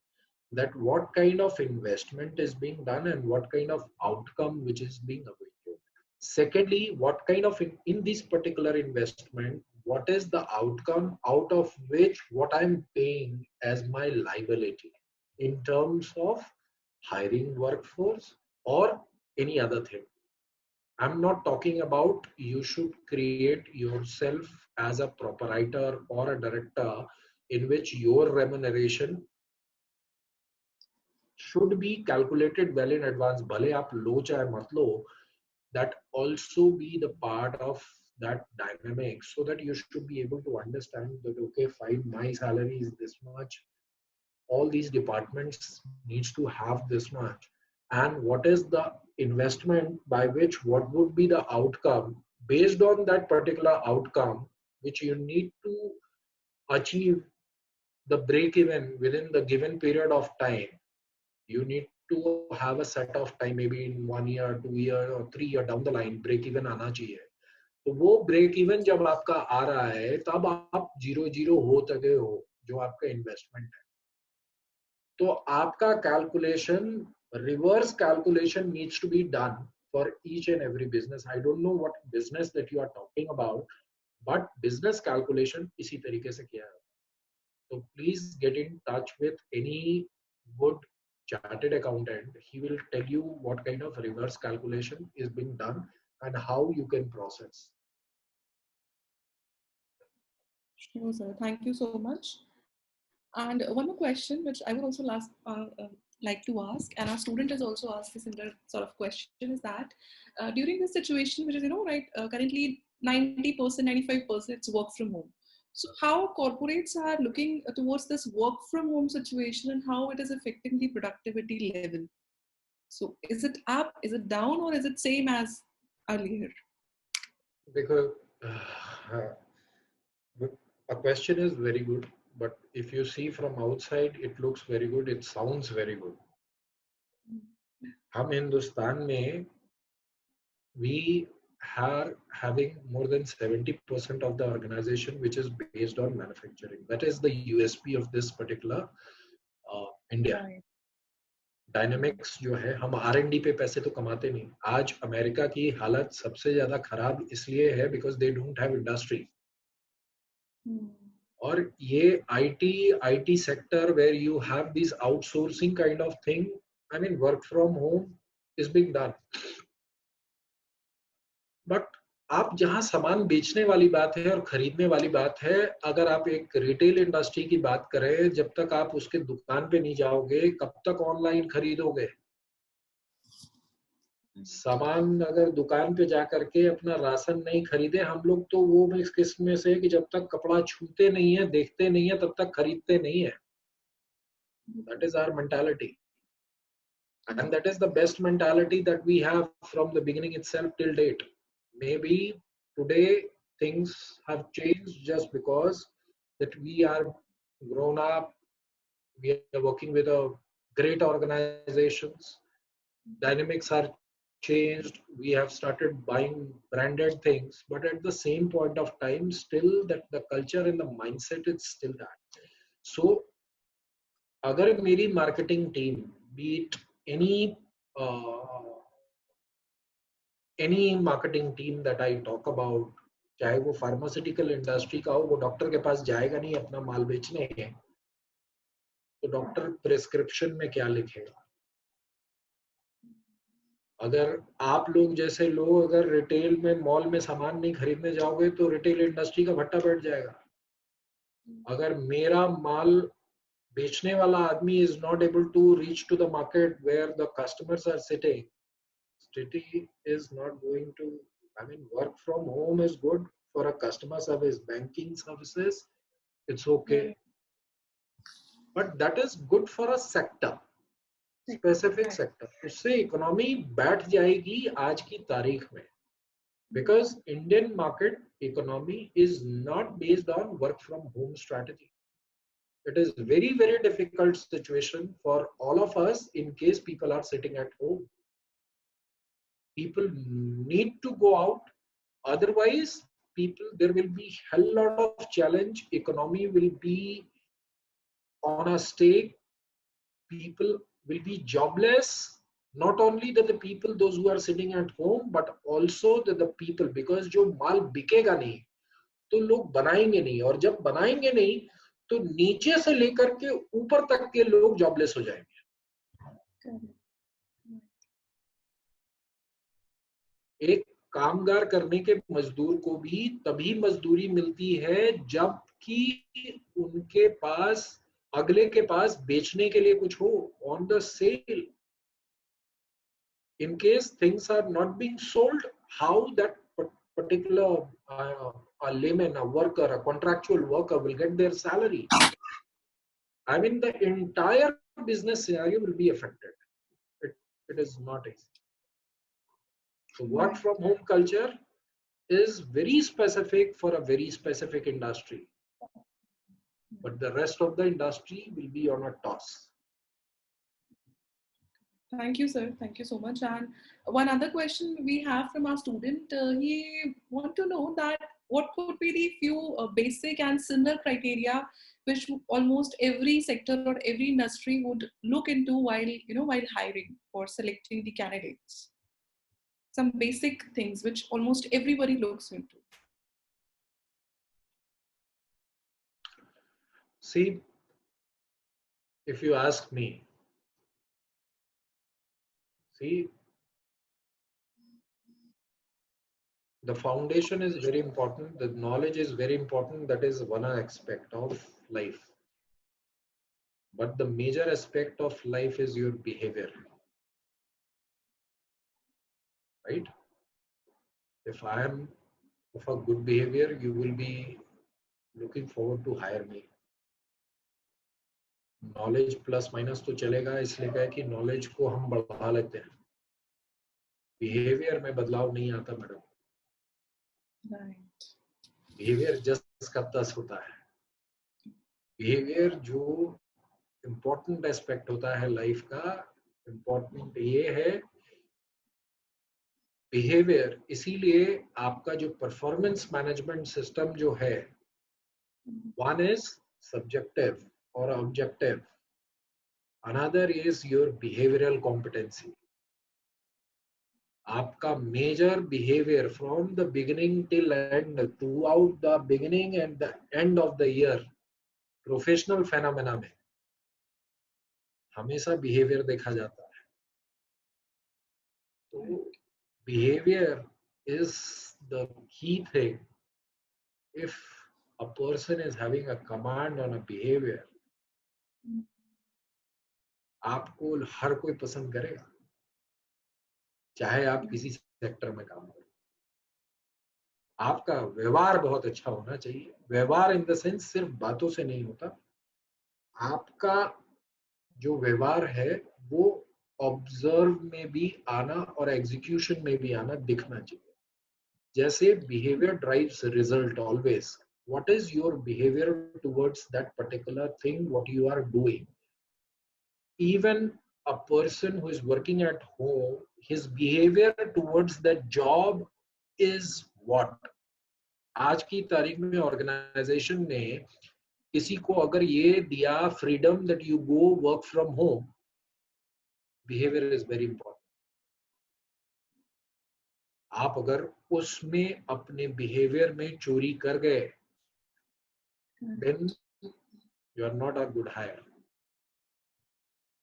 that what kind of investment is being done and what kind of outcome which is being awaited. Secondly, what kind of in this particular investment, what is the outcome out of which what I'm paying as my liability in terms of hiring workforce or any other thing. I'm not talking about you should create yourself as a proprietor or a director in which your remuneration should be calculated well in advance. Bhale aap lo chahe mat lo, that also be the part of that dynamic, so that you should be able to understand that, okay, fine, my salary is this much, all these departments needs to have this much, and what is the investment by which what would be the outcome. Based on that particular outcome, which you need to achieve the break even within the given period of time, you need to have a set of time, maybe in 1 year, 2 year or 3 year down the line, break even आना चाहिए. तो वो break even जब आपका आ रहा है, तब आप 0-0 हो चुके हो जो आपका इन्वेस्टमेंट है. तो आपका calculation, reverse calculation needs to be done for each and every business. I don't know what business that you are talking about, but business calculation इसी तरीके से किया है. So please get in touch with any good chartered accountant. He will tell you what kind of reverse calculation is being done and how you can process. Sure, sir. Thank you so much. And one more question, which I would also like to ask, and our student has also asked a similar sort of question, is that during this situation, which is, right, currently 90%, 95% it's work from home. So how corporates are looking towards this work from home situation and how it is affecting the productivity level? So is it up, is it down, or is it same as earlier? Because a question is very good, but if you see from outside, it looks very good, it sounds very good. हम हिंदुस्तान में, we are having more than 70% of the organization which is based on manufacturing. That is the USP of this particular India. Right. Dynamics जो है, हम R&D पे पैसे तो कमाते नहीं. आज अमेरिका की हालत सबसे ज्यादा खराब इसलिए है because they don't have industry. और ये IT sector where you have this outsourcing kind of thing, I mean work from home is being done. But आप जहां सामान बेचने वाली बात है और खरीदने वाली बात है, अगर आप एक रिटेल इंडस्ट्री की बात करें, जब तक आप उसके दुकान पे नहीं जाओगे, कब तक ऑनलाइन खरीदोगे? सामान अगर दुकान पे जा करके अपना राशन नहीं खरीदे, हम लोग तो वो इस किस्म से कि जब तक कपड़ा छूते नहीं है, देखते नहीं है, तब तक खरीदते नहीं है. That is our mentality. And that is the best mentality that we have from the beginning itself till date. Maybe today things have changed just because that we are grown up, we are working with a great organizations, dynamics are changed, we have started buying branded things, but at the same point of time, still that the culture and the mindset is still that. So अगर मेरी marketing team, be it any marketing team that I talk about, चाहे वो pharmaceutical industry का हो, वो doctor के पास जाएगा नहीं अपना माल बेचने. तो डॉक्टर प्रिस्क्रिप्शन में क्या लिखेगा? अगर आप लोग जैसे लोग अगर रिटेल में मॉल में सामान नहीं खरीदने जाओगे तो रिटेल इंडस्ट्री का भट्टा बैठ जाएगा। अगर मेरा माल बेचने वाला आदमी is not able to reach to the market where the customers are sitting, city is not going to, I mean, work from home is good for a customer service, banking services, it's okay. But that is good for a sector, specific sector. उससे economy बैठ जाएगी आज की तारीख में, because Indian market economy is not based on work from home strategy. It is very difficult situation for all of us in case people are sitting at home. People need to go out, otherwise people, there will be hell lot of challenge, economy will be on a stake, people will be jobless, not only that the people those who are sitting at home but also that the people, because जो माल बिकेगा नहीं तो लोग बनाएंगे नहीं, और जब बनाएंगे नहीं तो नीचे से लेकर के ऊपर तक के लोग जॉबलेस हो जाएंगे। एक कामगार करने के मजदूर को भी तभी मजदूरी मिलती है जबकि उनके पास, अगले के पास बेचने के लिए कुछ हो, on the sale. In case things are not being sold, how that particular a layman, a worker, a contractual worker will get their salary? I mean, the entire business scenario will be affected. It is not easy. So work from home culture is very specific for a very specific industry, but the rest of the industry will be on a toss. Thank you, sir. Thank you so much. And one other question we have from our student, he want to know that what could be the few basic and similar criteria which almost every sector or every industry would look into while hiring or selecting the candidates. Some basic things which almost everybody looks into. See, if you ask me, see, the foundation is very important, the knowledge is very important, that is one aspect of life. But the major aspect of life is your behavior, right? If I am of a good behavior, you will be looking forward to hire me. Knowledge plus minus तो चलेगा, इसलिए क्या है कि knowledge को हम बढ़ा लेते हैं, बिहेवियर में बदलाव नहीं आता मैडम। बिहेवियर जस्ट का तस होता है। बिहेवियर जो इम्पोर्टेंट एस्पेक्ट होता है लाइफ का, इम्पोर्टेंट ये है बिहेवियर। इसीलिए आपका जो परफॉर्मेंस मैनेजमेंट सिस्टम जो है, one is subjective or objective, another is your behavioral competency. आपका major behavior from the beginning till end, throughout the beginning and the end of the year, professional phenomena में हमेशा behavior देखा जाता है। तो behavior is the key thing. If a person is having a command on a behavior, आपको हर कोई पसंद करेगा, चाहे आप किसी सेक्टर में काम करो। आपका व्यवहार बहुत अच्छा होना चाहिए। व्यवहार इन द सेंस सिर्फ बातों से नहीं होता, आपका जो व्यवहार है वो ऑब्जर्व में भी आना और एग्जीक्यूशन में भी आना दिखना चाहिए। जैसे behaviour drives result always, what is your behaviour towards that particular thing what you are doing. Even a person who is working at home, his behavior towards that job is what? आज की तारीख में organisation ने किसी को अगर ये दिया freedom that you go work from home, behaviour is very important. आप अगर उसमें अपने बिहेवियर में चोरी कर गए, then you are not a good hire.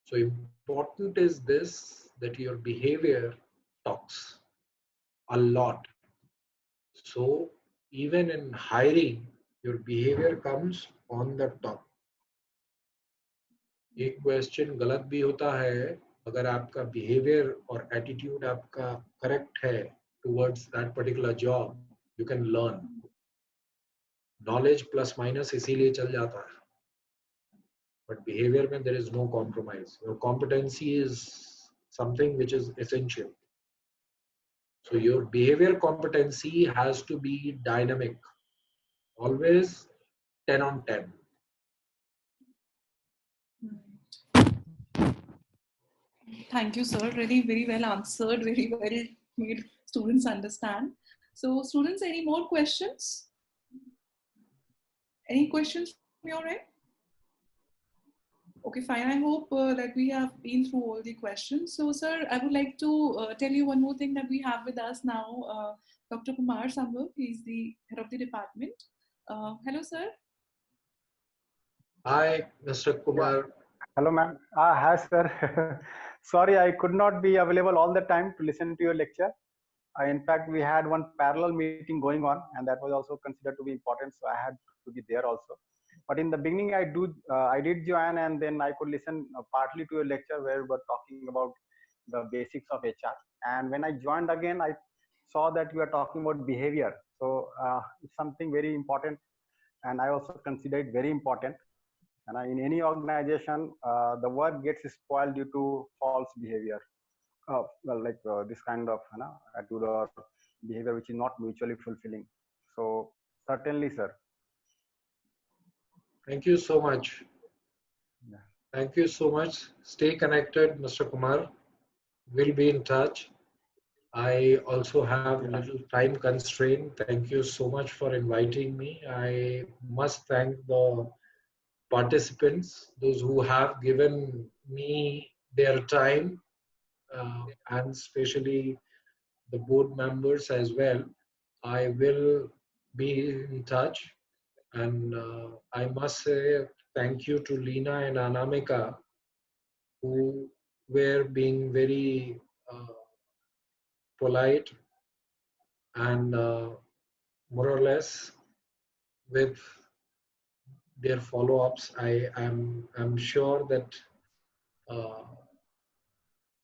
So important is this, that your behavior talks a lot. So even in hiring, your behavior comes on the top. एक question गलत भी होता है, अगर आपका बिहेवियर और एटीट्यूड आपका करेक्ट है towards that particular job, you can learn. Knowledge plus minus इसीलिए चल जाता है, बट बिहेवियर में there is no compromise. Your competency is something which is essential. So your behavior competency has to be dynamic, always 10 on 10. Thank you, sir. Really very well answered, very well made students understand. So students, any more questions? Any questions from your end? Okay, fine. I hope that we have been through all the questions. So, sir, I would like to tell you one more thing that we have with us now. Dr. Kumar Sambhav, he is the head of the department. Hello, sir. Hi, Mr. Kumar. Hello, ma'am. Hi, sir. Sorry, I could not be available all the time to listen to your lecture. In fact, we had one parallel meeting going on, and that was also considered to be important, so I had to be there also. But in the beginning, I did join, and then I could listen partly to your lecture where we were talking about the basics of HR. And when I joined again, I saw that you are talking about behavior. So it's something very important, and I also consider it very important. And in any organization, the work gets spoiled due to false behavior. This kind of attitude or behavior which is not mutually fulfilling. So certainly, sir. Thank you so much. Yeah. Thank you so much. Stay connected, Mr. Kumar. We'll be in touch. I also have a little time constraint. Thank you so much for inviting me. I must thank the participants, those who have given me their time, and especially the board members as well. I will be in touch, and I must say thank you to Lena and Anamika, who were being very polite and more or less with their follow-ups. I'm sure that uh,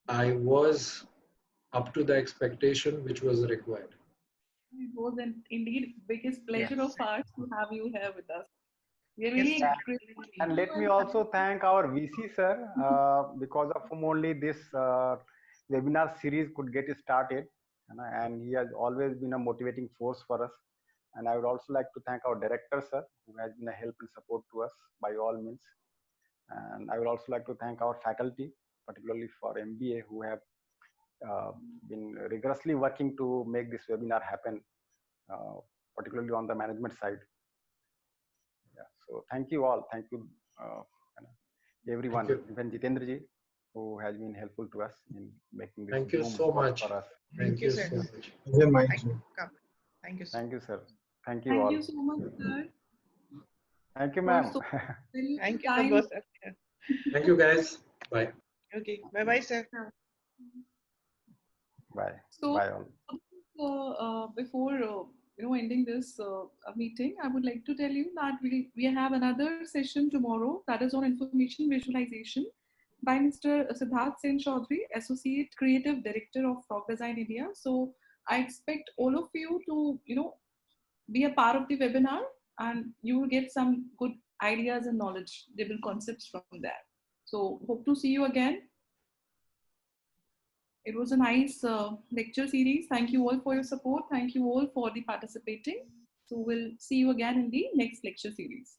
I was up to the expectation which was required. It was an indeed biggest pleasure of ours to have you here with us. We are Yes, really sir. grateful. And let me also thank our VC, sir, because of whom only this webinar series could get started. And he has always been a motivating force for us. And I would also like to thank our director, sir, who has been a help and support to us by all means. And I would also like to thank our faculty, particularly for MBA, who have been rigorously working to make this webinar happen, uh, particularly on the management side. Yeah. So thank you all. Thank you, everyone, Thank you. even Jitendra ji, who has been helpful to us in making this Thank you Zoom so work much. for us. Thank you sir. so much. Yeah, my Thank you. Thank you, sir. Thank you, sir. Thank you Thank all. you so much, sir. Thank you, For ma'am. so valuable Thank you, time. Sabha, sir. Thank you, guys. Bye. Okay. Bye-bye, sir. Bye. So, Bye all. before ending this meeting, I would like to tell you that we have another session tomorrow that is on information visualization by Mr. Siddharth Sen Chaudhary, Associate Creative Director of Frog Design India. So I expect all of you to be a part of the webinar, and you will get some good ideas and knowledge, level concepts from there. So hope to see you again. It was a nice lecture series. Thank you all for your support. Thank you all for the participating. So we'll see you again in the next lecture series.